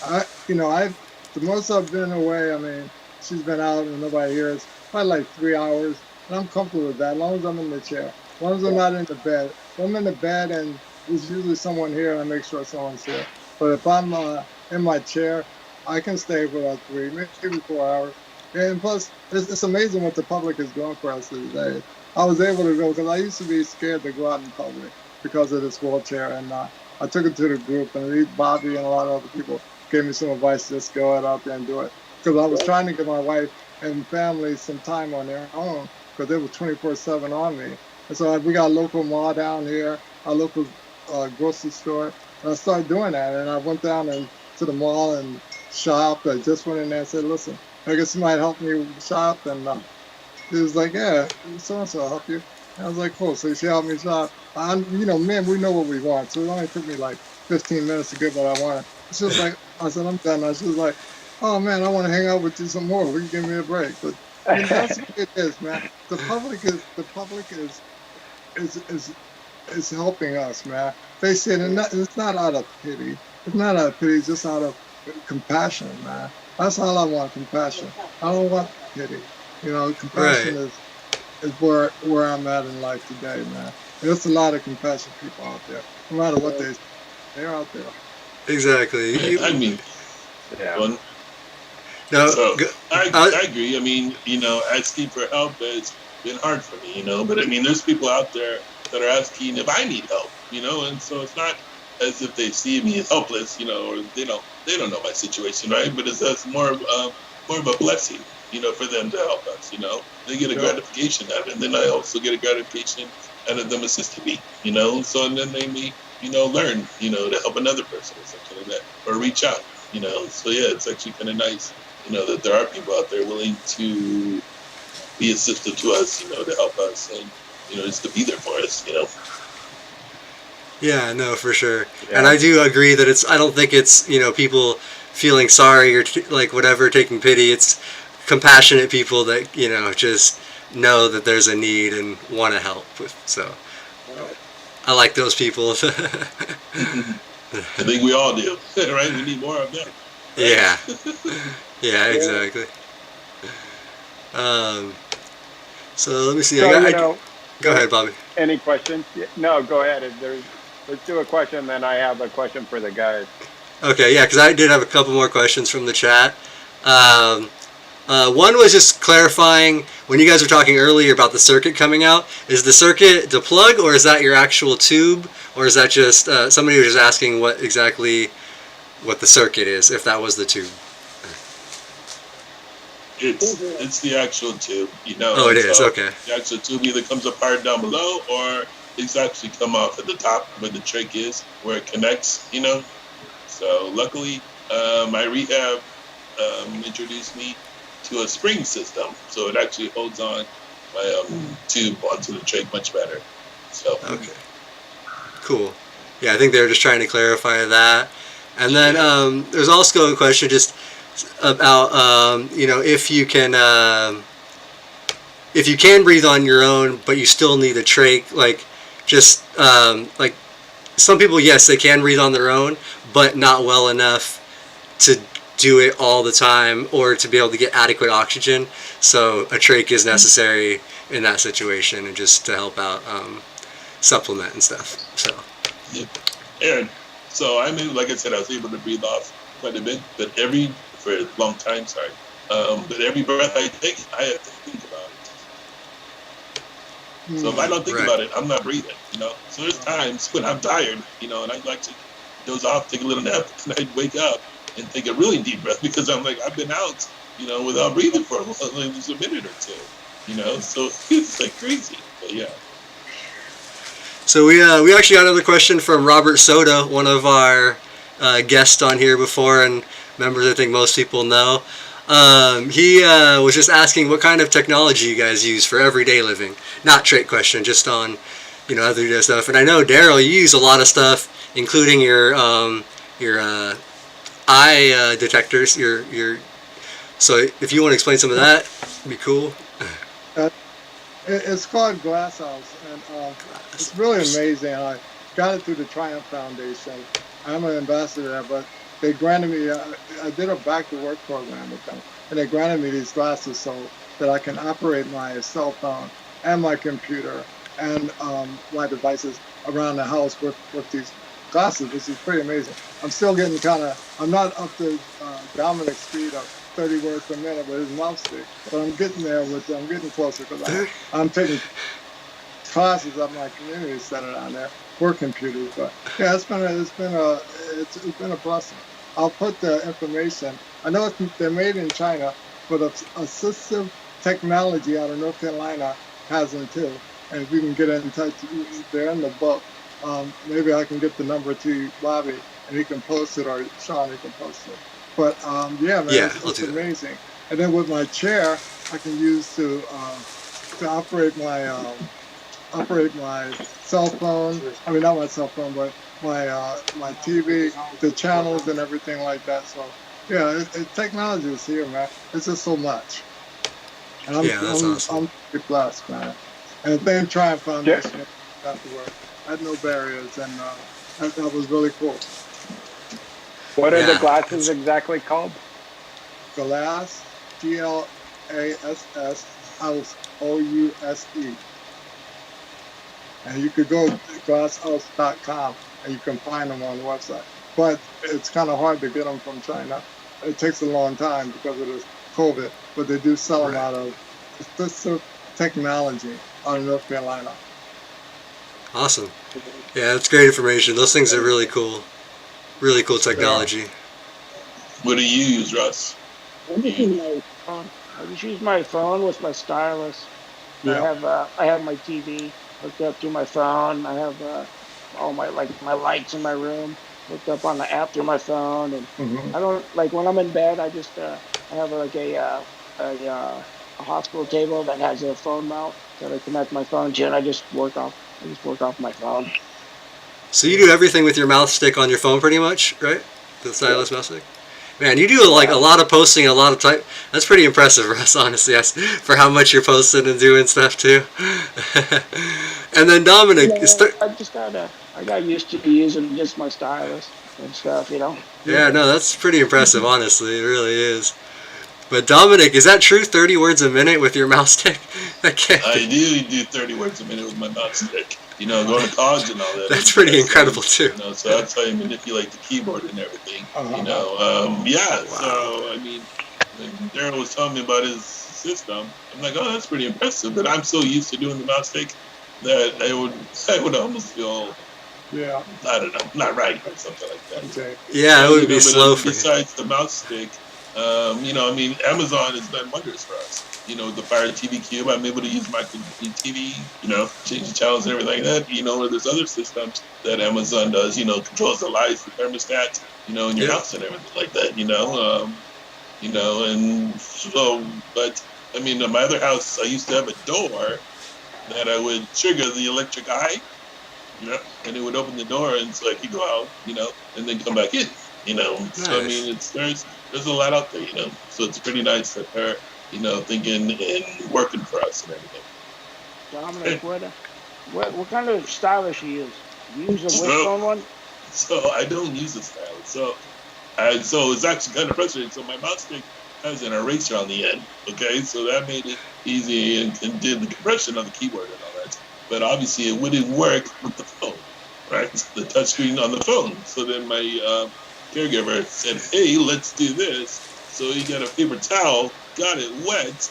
the most I've been away, I mean, she's been out and nobody here is probably like 3 hours, and I'm comfortable with that as long as I'm in the chair, as long as I'm not in the bed. If I'm in the bed and there's usually someone here, I make sure someone's here. But if I'm in my chair, I can stay for about 3, maybe 4 hours. And plus, it's amazing what the public is doing for us these days. I was able to go because I used to be scared to go out in public because of this wheelchair, and I took it to the group, and Bobby and a lot of other people gave me some advice. Just go out there and do it. Because I was trying to give my wife and family some time on their own because they were 24/7 on me. And so we got a local mall down here, a local grocery store, and I started doing that. And I went down and to the mall and shopped. I just went in there and said, "Listen, I guess you might help me shop." And he was like, "Yeah, so and so help you." And I was like, "Cool." So she helped me shop. Man, we know what we want. So it only took me like 15 minutes to get what I wanted. She was like, I said, "I'm done." And she was like, "Oh man, I want to hang out with you some more. Will you give me a break?" But that's what it is, man. The public is helping us, man. They said, and it's not out of pity. It's not out of pity. It's just out of compassion, man. That's all I want, compassion. I don't want pity. right. Compassion is where I'm at in life today, man. There's a lot of compassionate people out there. No matter what they're out there. Exactly. I mean, Yeah. one. No. So Uh, I agree. I mean, asking for help has been hard for me, But I mean, there's people out there that are asking if I need help, And so it's not as if they see me as helpless, or they don't know my situation, right? But that's more of a blessing, for them to help us, They get a gratification out of it, and then I also get a gratification out of them assisting me, So and then they may, learn, to help another person or something like that, or reach out, So yeah, it's actually kind of nice, that there are people out there willing to be assistive to us, to help us and, just to be there for us, yeah, no, for sure. Yeah. And I do agree that I don't think it's, people feeling sorry or like whatever, taking pity. It's compassionate people that, just know that there's a need and want to help. So I like those people. I think we all do, right? We need more of them. Right? Yeah. Yeah, exactly. So let me see. So, go ahead, Bobby. any questions? No, go ahead. Let's do a question, then I have a question for the guys. Okay, yeah, because I did have a couple more questions from the chat. One was just clarifying, when you guys were talking earlier about the circuit coming out, is the circuit the plug, or is that your actual tube, or is that just somebody was just asking what the circuit is, if that was the tube? It's the actual tube, Oh, it is, okay. The actual tube either comes apart down below, or it's actually come off at the top where the trach is, where it connects, So luckily, my rehab introduced me to a spring system, so it actually holds on my tube onto the trach much better. So okay, cool. Yeah, I think they were just trying to clarify that. And then there's also a question just about if you can breathe on your own, but you still need a trach, like some people, yes, they can breathe on their own, but not well enough to do it all the time or to be able to get adequate oxygen. So a trach is necessary in that situation, and just to help out supplement and stuff. So yeah. So like I said, I was able to breathe off quite a bit, but for a long time, but every breath I take, I have to think about it. So if I don't think about it, I'm not breathing, So there's times when I'm tired, and I'd like to doze off, take a little nap, and I'd wake up and take a really deep breath because I'm like, I've been out, without breathing for like a minute or two, So it's like crazy, but yeah. So we actually got another question from Robert Soda, one of our guests on here before, and members I think most people know. He was just asking what kind of technology you guys use for everyday living. Not trick question, just on other stuff. And I know Daryl, you use a lot of stuff, including your eye detectors. So if you want to explain some of that, it'd be cool. It's called Glass House, and it's really amazing. I got it through the Triumph Foundation. I'm an ambassador there, but they granted me, I did a back to work program with them, and they granted me these glasses so that I can operate my cell phone and my computer and my devices around the house with these glasses, which is pretty amazing. I'm still getting I'm not up to Dominic's speed of 30 words per minute with his mouse stick, but I'm getting there I'm getting closer because I'm taking classes at my community center down there for computers. But yeah, it's been a blessing. I'll put the information. I know they're made in China, but assistive technology out of North Carolina has them too. And if you can get in touch, they're in the book. Maybe I can get the number to Bobby and he can post it, or Sean, he can post it. But yeah, man, it's amazing. And then with my chair, I can use to operate my cell phone. I mean, not my cell phone, but my TV, the channels and everything like that. So yeah, technology is here, man. It's just so much. And I'm pretty blessed, man. And the same Triumph Foundation got to work. I had no barriers, and that was really cool. What are the glasses exactly called? Glass, Glass, House, OUSE. And you could go to glasshouse.com and you can find them on the website. But it's kind of hard to get them from China. It takes a long time because of this COVID, but they do sell them out of assistive technology out of North Carolina. Awesome. Yeah, that's great information. Those things are really cool. Really cool technology. What do you use, Russ? I just use my phone with my stylus. Yeah. I have my TV hooked up to my phone. I have all my lights in my room hooked up on the app through my phone, and I don't when I'm in bed. I just I have a hospital table that has a phone mount that I connect my phone to, and I just work off my phone. So you do everything with your mouse stick on your phone, pretty much, right? The stylus mouse stick. Man, you do a lot of posting, a lot of type. That's pretty impressive, Russ. Honestly, for how much you're posting and doing stuff too. And then Dominic, I got used to using just my stylus and stuff, Yeah, no, that's pretty impressive. Honestly, it really is. But Dominic, is that true? 30 words a minute with your mouse stick? I do 30 words a minute with my mouse stick. Going to college and all that. That's pretty incredible too. So that's how you manipulate the keyboard and everything. Yeah. Wow. So I mean, when Daryl was telling me about his system, I'm like, oh, that's pretty impressive. But I'm so used to doing the mouse stick that I would almost feel, I don't know, not right or something like that. Okay. Yeah, it would be slow for you. Besides the mouse stick, Amazon has done wonders for us. The Fire TV Cube, I'm able to use my TV, change the channels and everything like that. There's other systems that Amazon does, controls the lights, the thermostats, in your house and everything like that, and so, but, in my other house, I used to have a door that I would trigger the electric eye, and it would open the door, and so I could go out, and then come back in, Nice. So, there's a lot out there, so it's pretty nice that they're, thinking and working for us and everything. Dominic, what kind of stylus you use? You use a Wishbone one? So I don't use a stylus. So it's actually kind of frustrating. So my mouse stick has an eraser on the end. Okay, so that made it easy and did the compression of the keyboard and all that. But obviously it wouldn't work with the phone, right? The touchscreen on the phone. So then my caregiver said, "Hey, let's do this." So he got a paper towel, got it wet,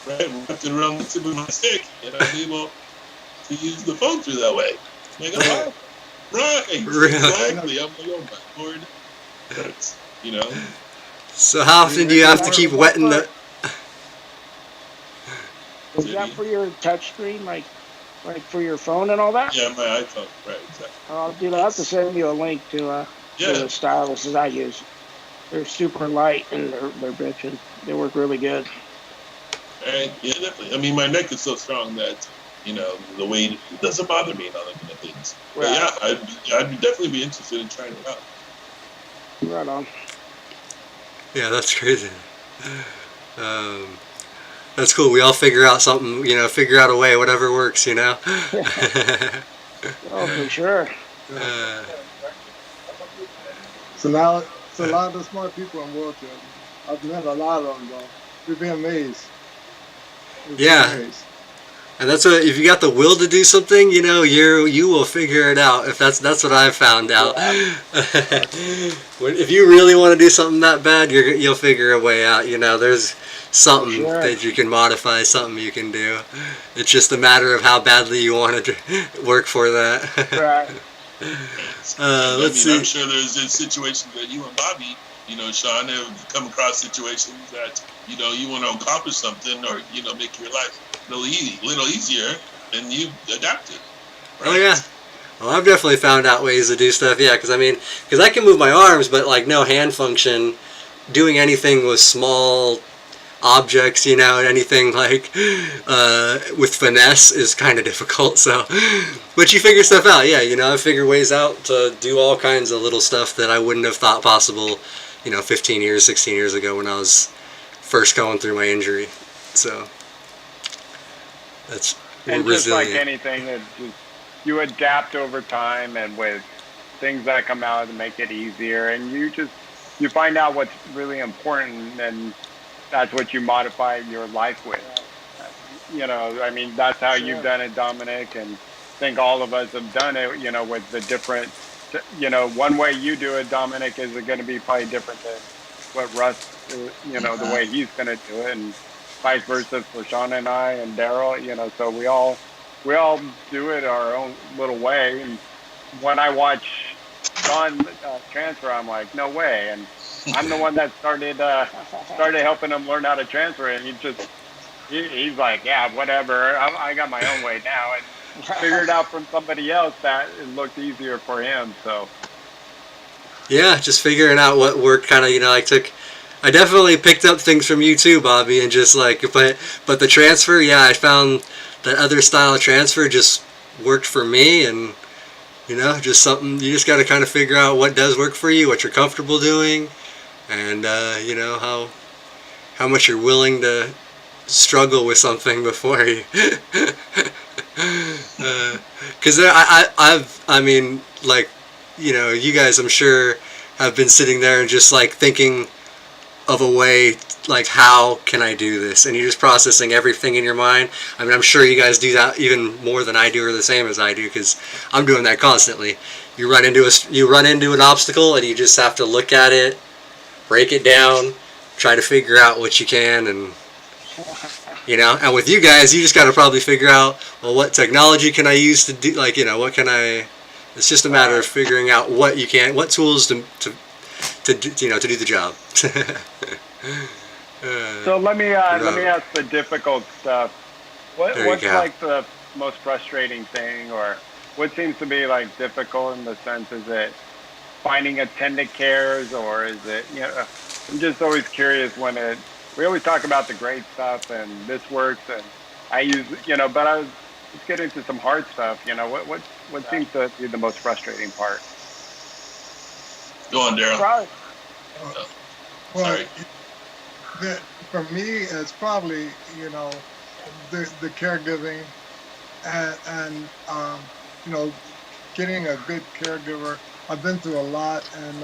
right, wrapped it around the tip of my stick, and I was able to use the phone through that way. I'm like, oh, right, really? Exactly. I'm like, oh my lord, that's, So how often do you have to keep wetting the? Is that for your touchscreen, like for your phone and all that? Yeah, my iPhone, right, exactly. I'll have to send you a link to the styluses I use. They're super light and they're bitching. They work really good. All right, yeah, definitely. I mean, my neck is so strong that the weight doesn't bother me and all that kind of things. But yeah, I'd definitely be interested in trying it out. Right on. Yeah, that's crazy. Um, that's cool. We all figure out something, figure out a way, whatever works, Oh, for sure. So now, it's a lot of smart people in wheelchairs. I've met a lot of them, though. You'd be amazed. You'd be Yeah. amazed. And that's what, if you got the will to do something, you will figure it out. If that's what I've found out. If you really want to do something that bad, you'll figure a way out. There's something that you can modify, something you can do. It's just a matter of how badly you want to work for that. Right. Let's see. I'm sure there's situations that you and Bobby, Sean, have come across situations that you want to accomplish something or make your life a little easier, and you adapted. Right? Oh yeah. Well, I've definitely found out ways to do stuff. Yeah, because I can move my arms, but like no hand function, doing anything with small objects, anything like with finesse is kind of difficult. So, but you figure stuff out. Yeah, I figure ways out to do all kinds of little stuff that I wouldn't have thought possible, 15 years, 16 years ago when I was first going through my injury. So that's and resilient. Just like anything, you adapt over time, and with things that come out to make it easier, and you find out what's really important, and that's what you modify your life with. I mean, that's how you've done it, Dominic, and I think all of us have done it, with the different, one way you do it, Dominic, is going to be probably different than what Russ, the way he's going to do it, and vice versa for Sean and I and Daryl, so we all do it our own little way. And when I watch Sean transfer, I'm like, no way. And I'm the one that started helping him learn how to transfer, and he's like, yeah, whatever. I got my own way now, and figured out from somebody else that it looked easier for him. So yeah, just figuring out what worked. Kind of, I definitely picked up things from you too, Bobby, and just but the transfer, yeah, I found that other style of transfer just worked for me, and just something you just got to kind of figure out what does work for you, what you're comfortable doing, and how much you're willing to struggle with something before you. Because you guys, I'm sure, have been sitting there and just thinking of a way, how can I do this? And you're just processing everything in your mind. I mean, I'm sure you guys do that even more than I do, or the same as I do, because I'm doing that constantly. You run into an obstacle, and you just have to look at it, break it down, try to figure out what you can, and and with you guys, you just got to probably figure out, well, what technology can I use to do, what can I. It's just a matter of figuring out what you can, what tools to do the job. So let me ask the difficult stuff. What's the most frustrating thing, or what seems to be difficult in the sense? Is it finding attendant cares, or is it I'm just always curious when we always talk about the great stuff and this works, and I use but let's get into some hard stuff. What seems to be the most frustrating part? Go on, Daryl. Right. Well, for me, it's probably the caregiving and getting a good caregiver. I've been through a lot, and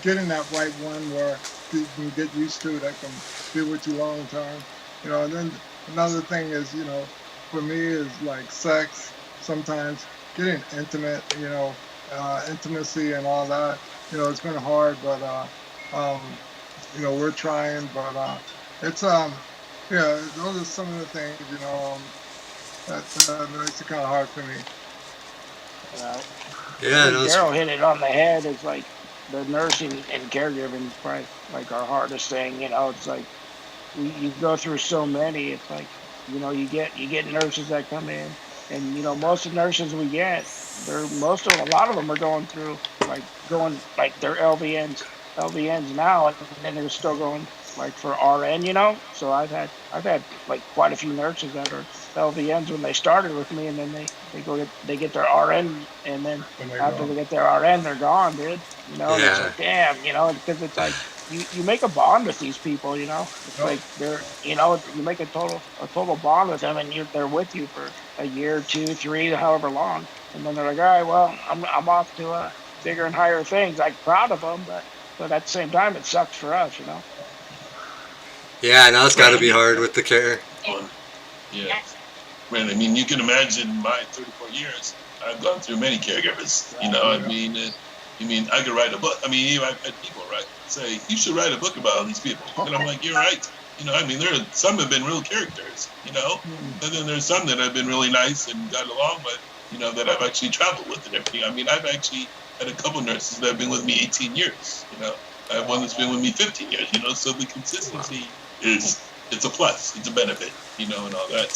getting that right one where you can get used to, that can be with you long term. And then another thing is, for me is sex. Sometimes getting intimate, intimacy and all that. It's been hard, but we're trying. But it's those are some of the things that makes it kind of hard for me. Yeah, Daryl hit it on the head. It's the nursing and caregiving is probably our hardest thing. It's you go through so many. It's you get nurses that come in, and most of the nurses we get, a lot of them are going through they're LVNs now, and then they're still going like for RN, you know. So I've had like quite a few nurses that are LVNs when they started with me, and then they get their RN, and then when they after go. they get their RN, they're gone, dude. You know, and it's Yeah. like, damn, you know, because it's like you make a bond with these people, you know. It's Yep. like they're, you know, you make a total bond with them, and they're with you for a year, two, three, however long, and then they're like, all right, well, I'm off to bigger and higher things. I'm proud of them, but at the same time, it sucks for us, you know. Yeah, I know it's got Right. to I be mean, hard with the care. yeah. Right. I mean, you can imagine my 34 years. I've gone through many caregivers. You know, I Yeah. mean, I could write a book. I mean, I've had people say, you should write a book about all these people. And I'm like, you're right. You know, I mean, some have been real characters, you know, Mm. and then there's some that have been really nice and got along with, you know, that I've actually traveled with and everything. I mean, I've actually had a couple nurses that have been with me 18 years, you know. I have one that's been with me 15 years, you know, so the consistency it's a plus, it's a benefit, you know, and all that,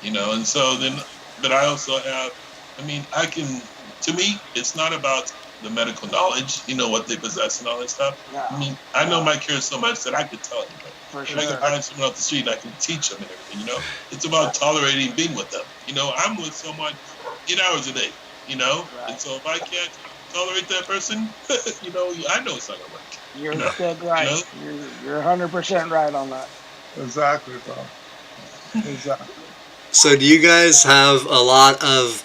you know, and so then, but I also have, I mean, to me, it's not about the medical knowledge, you know, what they possess and all that stuff. No, I mean, I know my care so much that I could tell anybody. for And I can sure. find someone off the street and I can teach them and everything, you know. It's about tolerating being with them. You know, I'm with someone 8 hours a day, you know, and Right. so if I can't tolerate that person, you know, I know it's not gonna work. You're You know, dead you right. know. You're 100% right on that. Exactly, bro. Exactly. So, do you guys have a lot of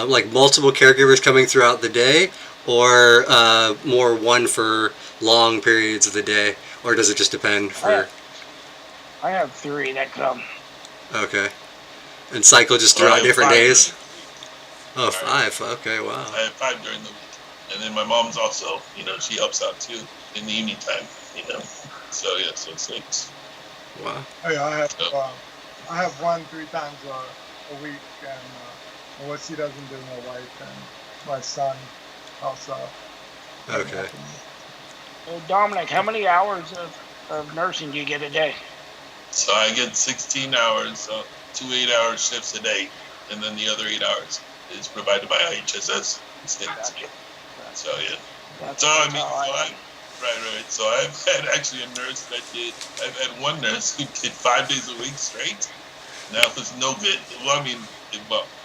like multiple caregivers coming throughout the day, or more one for long periods of the day, or does it just depend I for? have I have three that come. Okay, and cycle just Or I throughout have different five during days. the week. Oh, All right. 5. Okay, wow. I have five during the week, and then my mom's also, you know, she helps out too in the evening time, you know. So yeah, so it's 6. Wow. Oh, yeah, So, I have one 3 times a week, and what she doesn't do, my wife and my son also come Okay. helping me. Dominic, how many hours of nursing do you get a day? so I get 16 hours, so 2 8-hour shifts a day, and then the other 8 hours is provided by IHSS. It's given to me. Gotcha. So yeah. That's So I that's mean, how so I I am. right. So I've had actually a nurse that did. I've had one nurse who did 5 days a week straight. And that was no good. Well, I mean,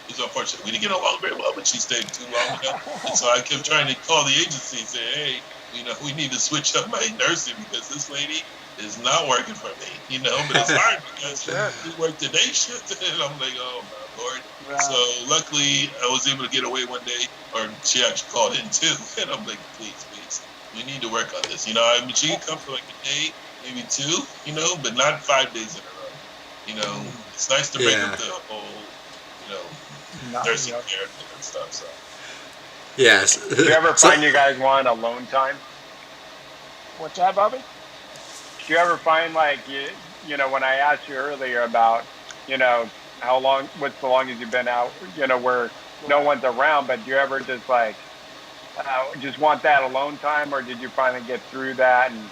it's unfortunate. We didn't get along very well, but she stayed too long, you know. And so I kept trying to call the agency and say, hey, you know, we need to switch up my nursing because this lady is not working for me, you know. But it's hard For because sure. we work the day shift, and I'm like, oh my lord. So Right. luckily, I was able to get away one day, or she actually called in too, and I'm like, please, we need to work on this. You know, I mean, she can come for like a day, maybe two, you know, but not 5 days in a row. You know, it's nice to break up Yeah. the whole, you know, Not, nursing yep. care and stuff. So Yes. Do you ever So, find you guys want alone time? What's that, Bobby? Do you ever find like you know when I asked you earlier about you know what's the longest you've been out you know where no Right. one's around, but do you ever just like just want that alone time, or did you finally get through that and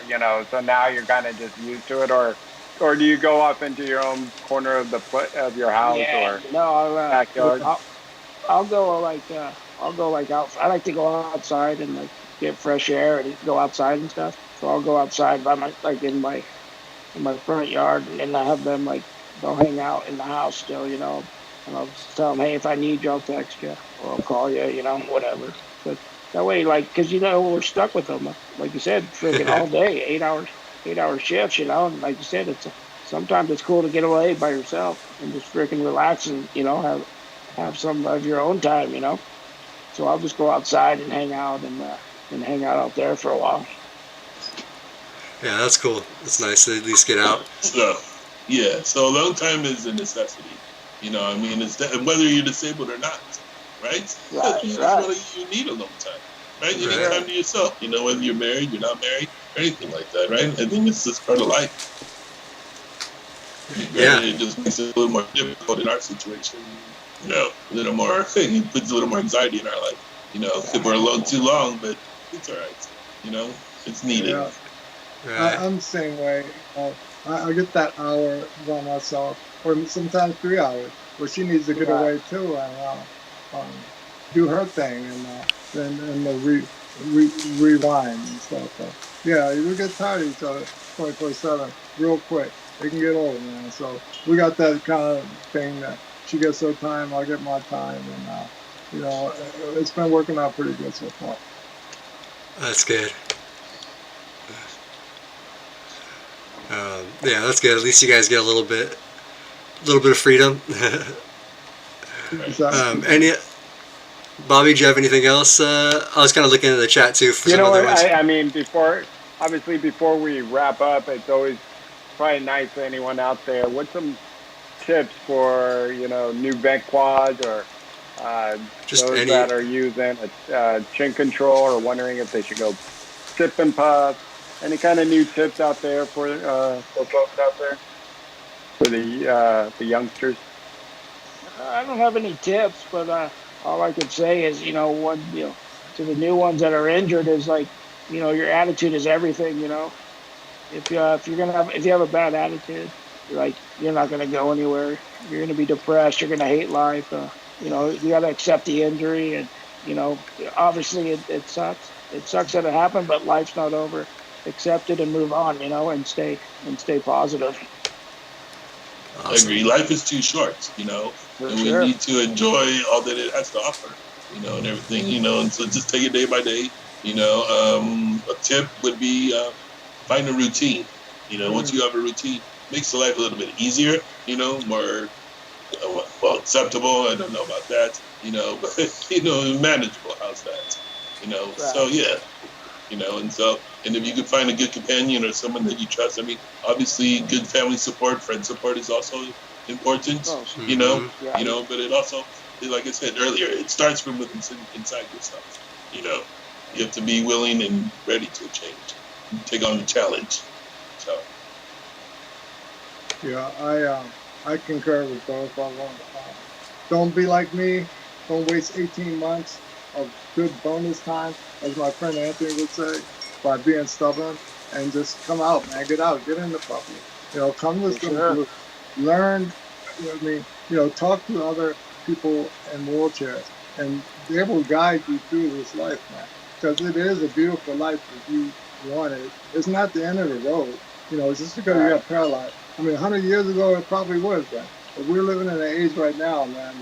you know so now you're kind of just used to it, or do you go off into your own corner of of your house Yeah. or No, backyard? I'll go I'll go like out. I like to go outside and like get fresh air and go outside and stuff. So I'll go outside by my like in my front yard, and then I have them like they'll hang out in the house still, you know. And I'll tell them, hey, if I need you, I'll text you or I'll call you, you know, whatever. But that way, like, because you know we're stuck with them, like you said, freaking all day, 8 hours, 8 hour shifts, you know. And like you said, sometimes it's cool to get away by yourself and just freaking relax and you know have some of your own time, you know. So I'll just go outside and hang out there for a while. yeah, that's cool. It's nice to at least get out. so yeah, so alone time is a necessity. You know, I mean, it's whether you're disabled or not, right? Right, You just right, really you need alone time, right? You for need Right. time sure. to yourself. You know, whether you're married, you're not married, or anything like that, right? I think it's just part of life. Yeah. Granted, it just makes it a little more difficult in our situation. You know, a little more. It puts a little more anxiety in our life. You know, if we're alone too long, but it's all right. You know, it's needed. Yeah, Right. I'm the same way. I get that hour by myself, or sometimes 3 hours, where she needs to get Right. away too and do her thing, and then rewind and stuff. So, yeah, we get tired of each other 24/7 real quick. It can get old, man. So we got that kind of thing that she gets her time, I get my time, and it's been working out pretty good so far. That's good. Yeah, that's good. At least you guys get a little bit of freedom. Exactly. Any Bobby, do you have anything else? I was kind of looking at the chat too for some other ones. I mean, before we wrap up, it's always probably nice for anyone out there. What's some tips for new vent quads or Just those any that are using a chin control or wondering if they should go sip and puff? Any kind of new tips out there for folks out there, for the youngsters? I don't have any tips, but all I could say is, to the new ones that are injured is like, your attitude is everything. If you have a bad attitude, you're not going to go anywhere. You're going to be depressed. You're going to hate life. You got to accept the injury, and obviously it sucks. It sucks that it happened, but life's not over. Accept it and move on. And stay positive. Awesome. I agree. Life is too short, For and sure. we need to enjoy all that it has to offer, and everything, and so just take it day by day. A tip would be find a routine. Once you have a routine, makes the life a little bit easier, more acceptable. I don't know about that, but manageable. How's that? Right. So yeah, and if you could find a good companion or someone that you trust, obviously good family support, friend support is also important, Oh, Mhm. but it also, like I said earlier, it starts from within inside yourself. You have to be willing and ready to change, take on the challenge. So Yeah, I concur with both of them. Don't be like me. Don't waste 18 months of good bonus time, as my friend Anthony would say, by being stubborn, and just come out, man. Get out, get in the public. Come to For some sure. group, learn. Talk to other people in wheelchairs, and they will guide you through this life, man. Because it is a beautiful life if you want it. It's not the end of the road. Just because you got paralyzed. 100 years ago, it probably would have been. But we're living in an age right now, man,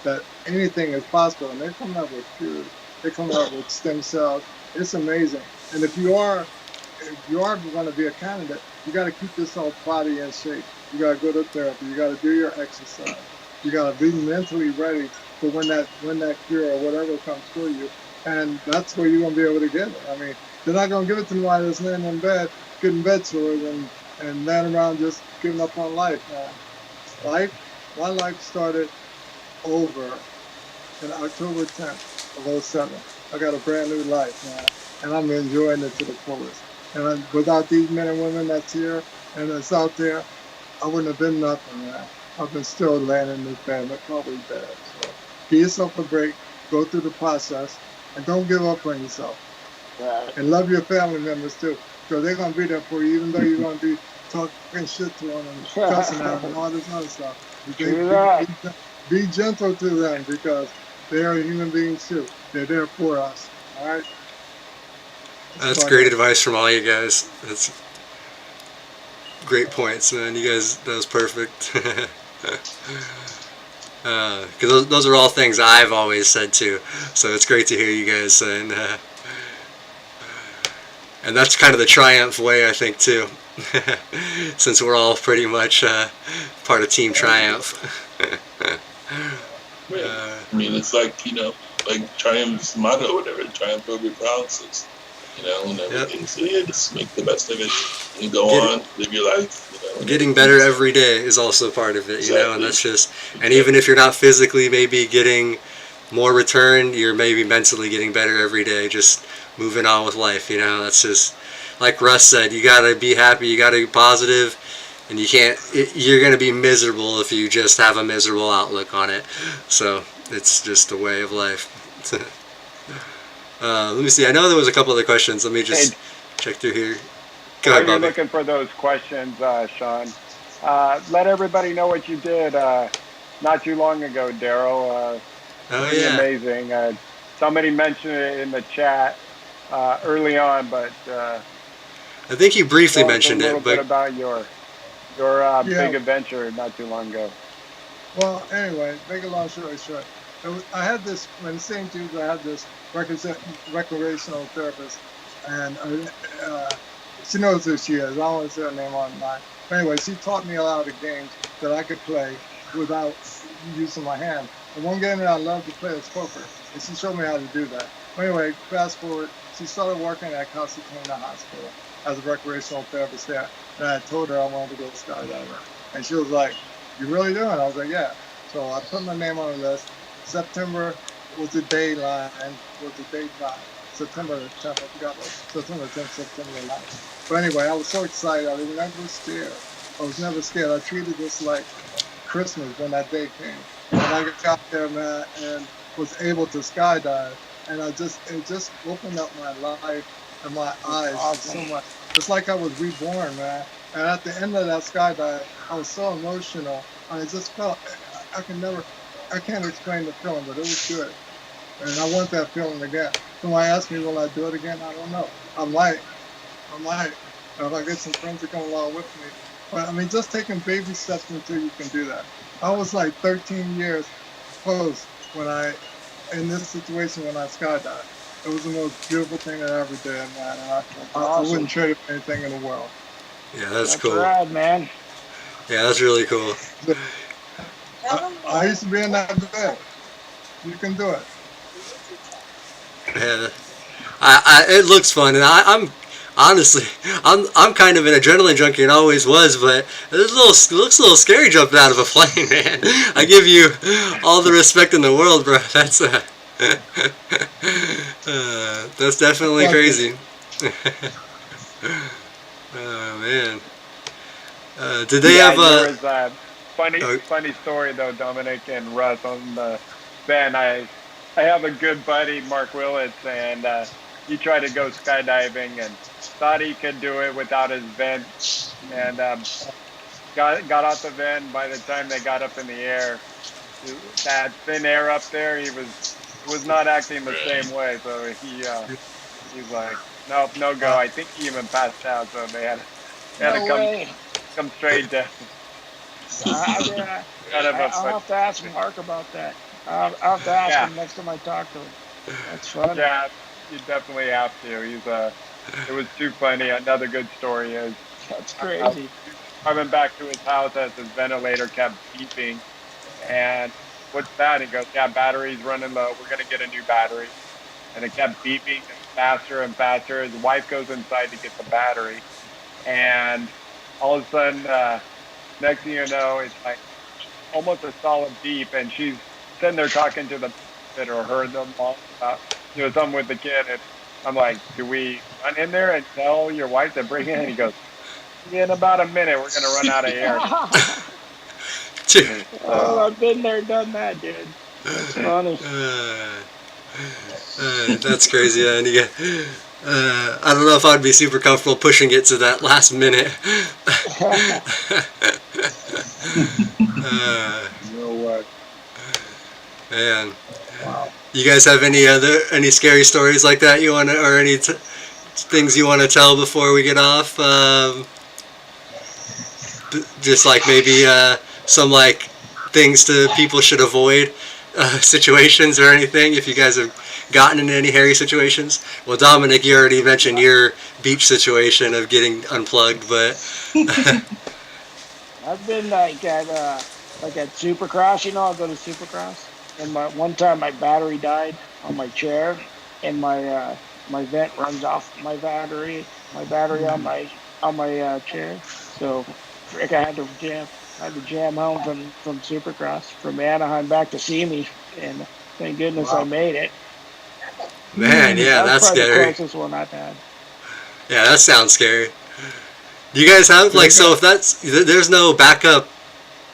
that anything is possible. And they're coming up with cures. They're coming up with stem cells. It's amazing. And if you are going to be a candidate, you got to keep this whole body in shape. You got to go to therapy. You got to do your exercise. You got to be mentally ready for when that cure or whatever comes for you. And that's where you're going to be able to get it. They're not going to give it to somebody that's laying in bed, getting bed sores and laying around just giving up on life, man. My life started over in October 10th of 2007. I got a brand new life, man, and I'm enjoying it to the fullest. And without these men and women that's here and that's out there, I wouldn't have been nothing, man. I've been still laying in this bed, but probably dead. So give yourself a break, go through the process, and don't give up on yourself. Right. And love your family members too, because they're gonna be there for you, even though you're gonna be talking shit to them and cussing at them and all this other stuff. Be gentle to them because they are human beings too. They're there for us. All right. That's great advice from all you guys. That's great points, man. You guys, that was perfect. Because those are all things I've always said too. So it's great to hear you guys saying. And that's kind of the Triumph way, I think, too. Since we're all pretty much part of Team Triumph. it's like like Triumph's motto, or whatever, triumph over paralysis. And everything. Yep. So yeah, just make the best of it and go on, live your life. Getting better every day is also part of it, exactly. And that's just, and even if you're not physically maybe getting more return, you're maybe mentally getting better every day, just moving on with life, that's just, like Russ said, you gotta be happy, you gotta be positive, and you're gonna be miserable if you just have a miserable outlook on it. So it's just a way of life. Let me see. I know there was a couple other questions. Let me just check through here. Go ahead, Bobby. While you're looking for those questions, Sean, let everybody know what you did not too long ago, Daryl. Oh, yeah. Amazing. Somebody mentioned it in the chat. early on, but I think you briefly tell us a mentioned little it, bit but about your Yeah. big adventure not too long ago. Well, anyway, make a long story short, I had this when St. Jude's. I had this recreational therapist, and she knows who she is. I don't want to say her name online. But anyway, she taught me a lot of the games that I could play without using my hand. And one game that I love to play is poker, and she showed me how to do that. But anyway, fast forward, she started working at Casatona Hospital as a recreational therapist there. And I told her I wanted to go skydiving, and she was like, "You really doing?" I was like, "Yeah." So I put my name on the list. September was the deadline. September the 10th, I forgot what. September 10th, September the 9th. But anyway, I was so excited. I was never scared. I treated this like Christmas when that day came. And I got there, man, and was able to skydive. And it just opened up my life and my eyes awesome. so much. It's like I was reborn, man. And at the end of that skydive, I was so emotional. I just felt, I can't explain the feeling, but it was good. And I want that feeling again. Somebody asked me, will I do it again? I don't know. I might. If I get some friends to come along with me. But I mean, just taking baby steps until you can do that. I was like 13 years post in this situation when I skydived. It was the most beautiful thing that I ever did, man. And I wouldn't trade it for anything in the world. yeah, that's cool. Rad, man. Yeah, that's really cool. I used to be in that bed. You can do it. Yeah, it looks fun, and I'm honestly, I'm kind of an adrenaline junkie and always was, but it looks a little scary jumping out of a plane, man. I give you all the respect in the world, bro. That's definitely crazy. Oh man. Did they have There was a funny story though, Dominic and Russ on the van. I have a good buddy, Mark Willits, and he tried to go skydiving and thought he could do it without his vent, and got off the vent. By the time they got up in the air, that thin air up there, he was not acting the same way. So he's like, nope, no go. I think he even passed out. So they had to come straight down. I'll have to ask Mark about that. I'll have to ask him next time I talk to him. That's fun. Yeah, you definitely have to. It was too funny. Another good story is that's crazy. Coming back to his house as his ventilator kept beeping, and what's that? He goes, "Yeah, battery's running low. We're gonna get a new battery." And it kept beeping faster and faster. His wife goes inside to get the battery, and all of a sudden, next thing you know, it's like almost a solid beep, and she's sitting there talking to the kid or her the mom about something with the kid, and I'm like, "Do we run in there and tell your wife to bring it in?" And he goes, "In about a minute, we're gonna run out of air." I've been there, done that, dude. That's funny. That's crazy. And you get, I don't know if I'd be super comfortable pushing it to that last minute. You know what? Man, you guys have any scary stories like that you wanna, or any things you want to tell before we get off? Just like maybe some like things to people should avoid situations or anything. If you guys have gotten in any hairy situations. Well, Dominic, you already mentioned your beach situation of getting unplugged, but I've been like at Supercross. You know, I'll go to Supercross, and one time my battery died on my chair, and my vent runs off my battery on my chair. So frick, I had to jam home from Supercross from Anaheim back to Simi, and thank goodness I made it. Man, yeah, that's probably scary. the closest one I've had. Yeah, that sounds scary. Do you guys have like, so if there's no backup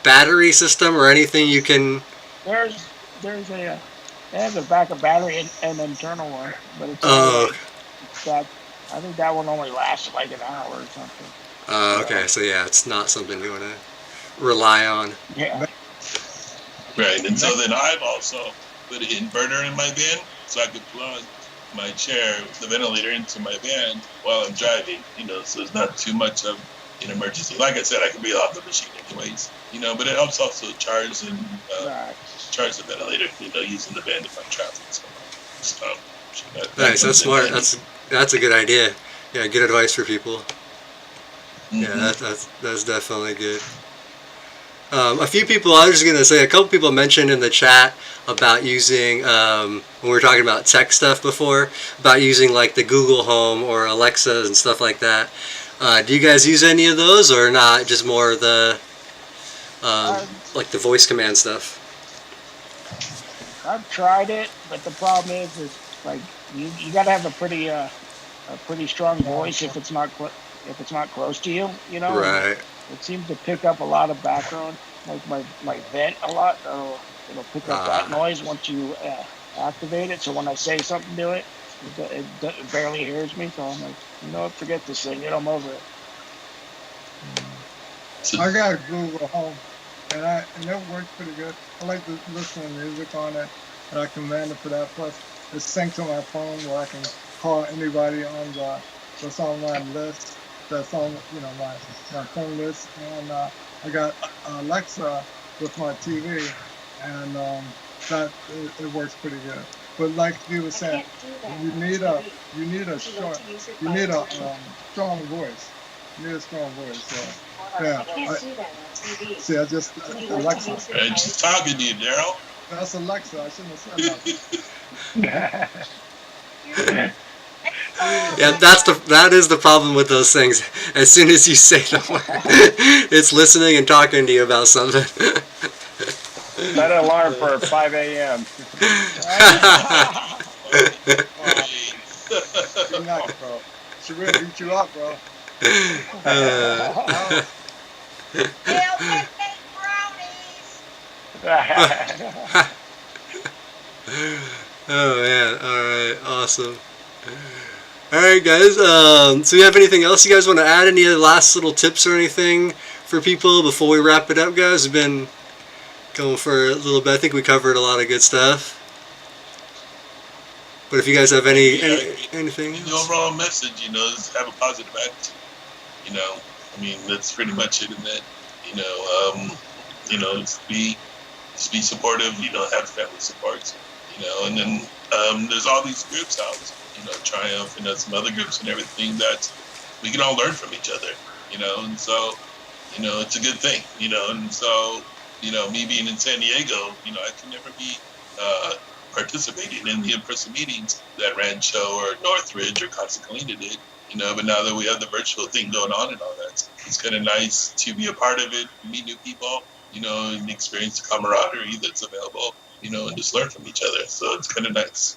battery system or anything you can? They have a backup battery and an internal one, but it's I think that one only lasts like an hour or something. Okay, so yeah, it's not something you want to rely on. Yeah. Right, and so then I've also put an inverter in my van so I could plug my chair, the ventilator, into my van while I'm driving. So it's not too much of an emergency. Like I said, I can be off the machine anyways. But it helps also charge and charge the ventilator. Using the van if I'm traveling somewhere. So nice. That's smart. That's a good idea. Yeah, good advice for people. Mm-hmm. Yeah, that's definitely good. A few people, I was just going to say, a couple people mentioned in the chat about using, when we were talking about tech stuff before, about using like the Google Home or Alexa and stuff like that. Do you guys use any of those or not? Just more of the, like the voice command stuff? I've tried it, but the problem is like you got to have a pretty strong voice if it's not close to you, Right. It seems to pick up a lot of background, like my vent a lot. It'll pick up that noise once you activate it. So when I say something to it, it barely hears me. So I'm like, forget this thing. I'm over it. I got Google Home, and it works pretty good. I like to listen to music on it, and I command it for that. Plus, it's synced to my phone where I can call anybody on that's on my list. That's on my phone list, and I got Alexa with my TV, and that it works pretty good. But like you were saying, you need a strong voice. You need a strong voice. So yeah, I just Alexa. I'm just talking to you, Daryl. That's Alexa. I shouldn't have said that. Yeah, that is the problem with those things. As soon as you say the word, it's listening and talking to you about something. Set an alarm for 5 a.m. Bro. She really beat you up, bro. They'll get big brownies. Oh man! All right, awesome. All right, guys. So you have anything else you guys want to add? Any other last little tips or anything for people before we wrap it up, guys? We've been going for a little bit. I think we covered a lot of good stuff. But if you guys have anything, the overall message, is have a positive attitude. That's pretty much it in that. Just be supportive. Have family support. And then there's all these groups out. Triumph and some other groups and everything that we can all learn from each other. And so it's a good thing. And so me being in San Diego, I can never be participating in the in-person meetings that Rancho or Northridge or Casa Colina did. But now that we have the virtual thing going on and all that, it's kind of nice to be a part of it, meet new people, and experience the camaraderie that's available, and just learn from each other. So it's kind of nice.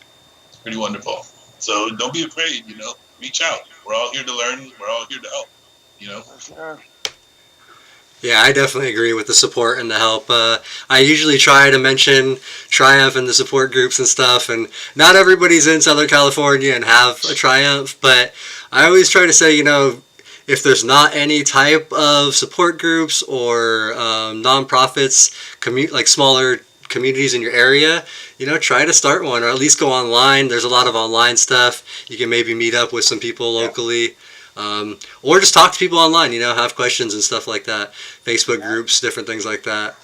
It's pretty wonderful. So don't be afraid, reach out. We're all here to learn. We're all here to help, For sure. Yeah, I definitely agree with the support and the help. I usually try to mention Triumph and the support groups and stuff, and not everybody's in Southern California and have a Triumph, but I always try to say, if there's not any type of support groups or nonprofits, like smaller communities in your area, try to start one, or at least go online. There's a lot of online stuff. You can maybe meet up with some people locally. Or just talk to people online, have questions and stuff like that. Facebook groups, different things like that.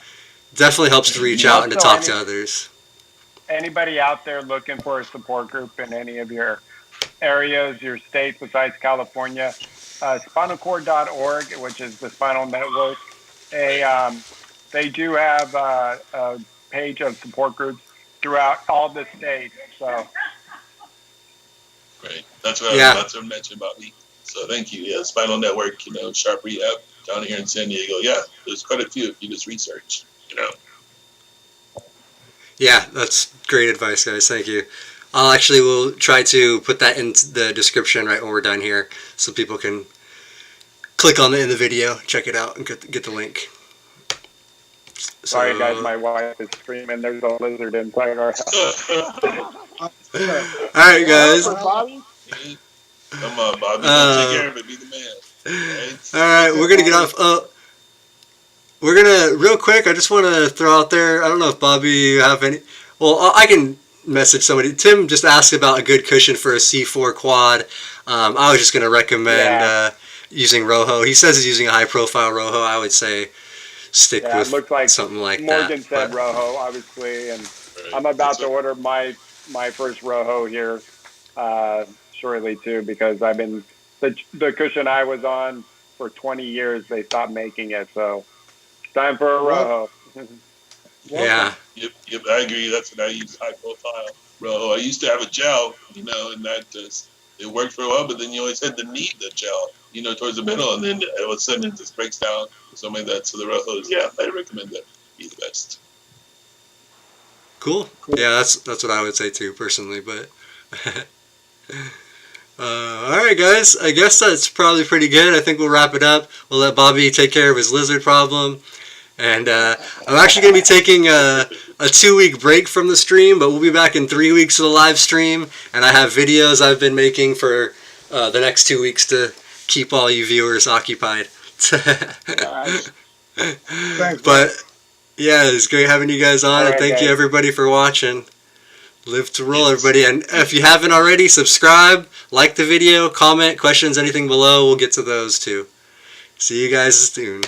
Definitely helps to reach out and to talk to others. Anybody out there looking for a support group in any of your areas, your states besides California, spinalcord.org, which is the spinal network, they do have a page of support groups throughout all the states. So great. That's what I mentioned about me. So thank you. Yeah, Spinal Network, Sharp Rehab down here in San Diego. Yeah, there's quite a few if you just research, Yeah, that's great advice, guys. Thank you. We'll try to put that in the description right when we're done here so people can click on it in the video, check it out, and get the link. Sorry, guys, my wife is screaming. There's a lizard inside our house. All right, guys. Come on, Bobby. Take care of it. Be the man. Right? All right, we're going to get off. We're going to, real quick, I just want to throw out there, I don't know if Bobby, you have any. Well, I can messaged somebody. Tim just asked about a good cushion for a C4 quad. I was just going to recommend using Rojo. He says he's using a high-profile Rojo. I would say stick with it looks like something like Morgan that. said But, Rojo, obviously, and Right. I'm about That's to it. order my first Rojo here shortly too, because I've been the cushion I was on for 20 years. They stopped making it, so it's time for a Rojo. yeah. Yep, I agree. That's what I use, high profile. Bro, I used to have a gel, and that just, it worked for a while, but then you always had to need the gel, towards the middle, and then all of a sudden it just breaks down, something like that. So the Rojos, yeah, I recommend that. Be the best. Cool. Yeah, that's what I would say too, personally. But all right, guys. I guess that's probably pretty good. I think we'll wrap it up. We'll let Bobby take care of his lizard problem, and I'm actually going to be taking a 2-week break from the stream, but we'll be back in 3 weeks of the live stream, and I have videos I've been making for the next 2 weeks to keep all you viewers occupied. Nice. Thanks, But yeah, it's great having you guys on, All and right, thank you guys. everybody for watching. Live to roll, Yes. everybody. And if you haven't already, subscribe, like the video, comment, questions, anything below. We'll get to those too. See you guys soon.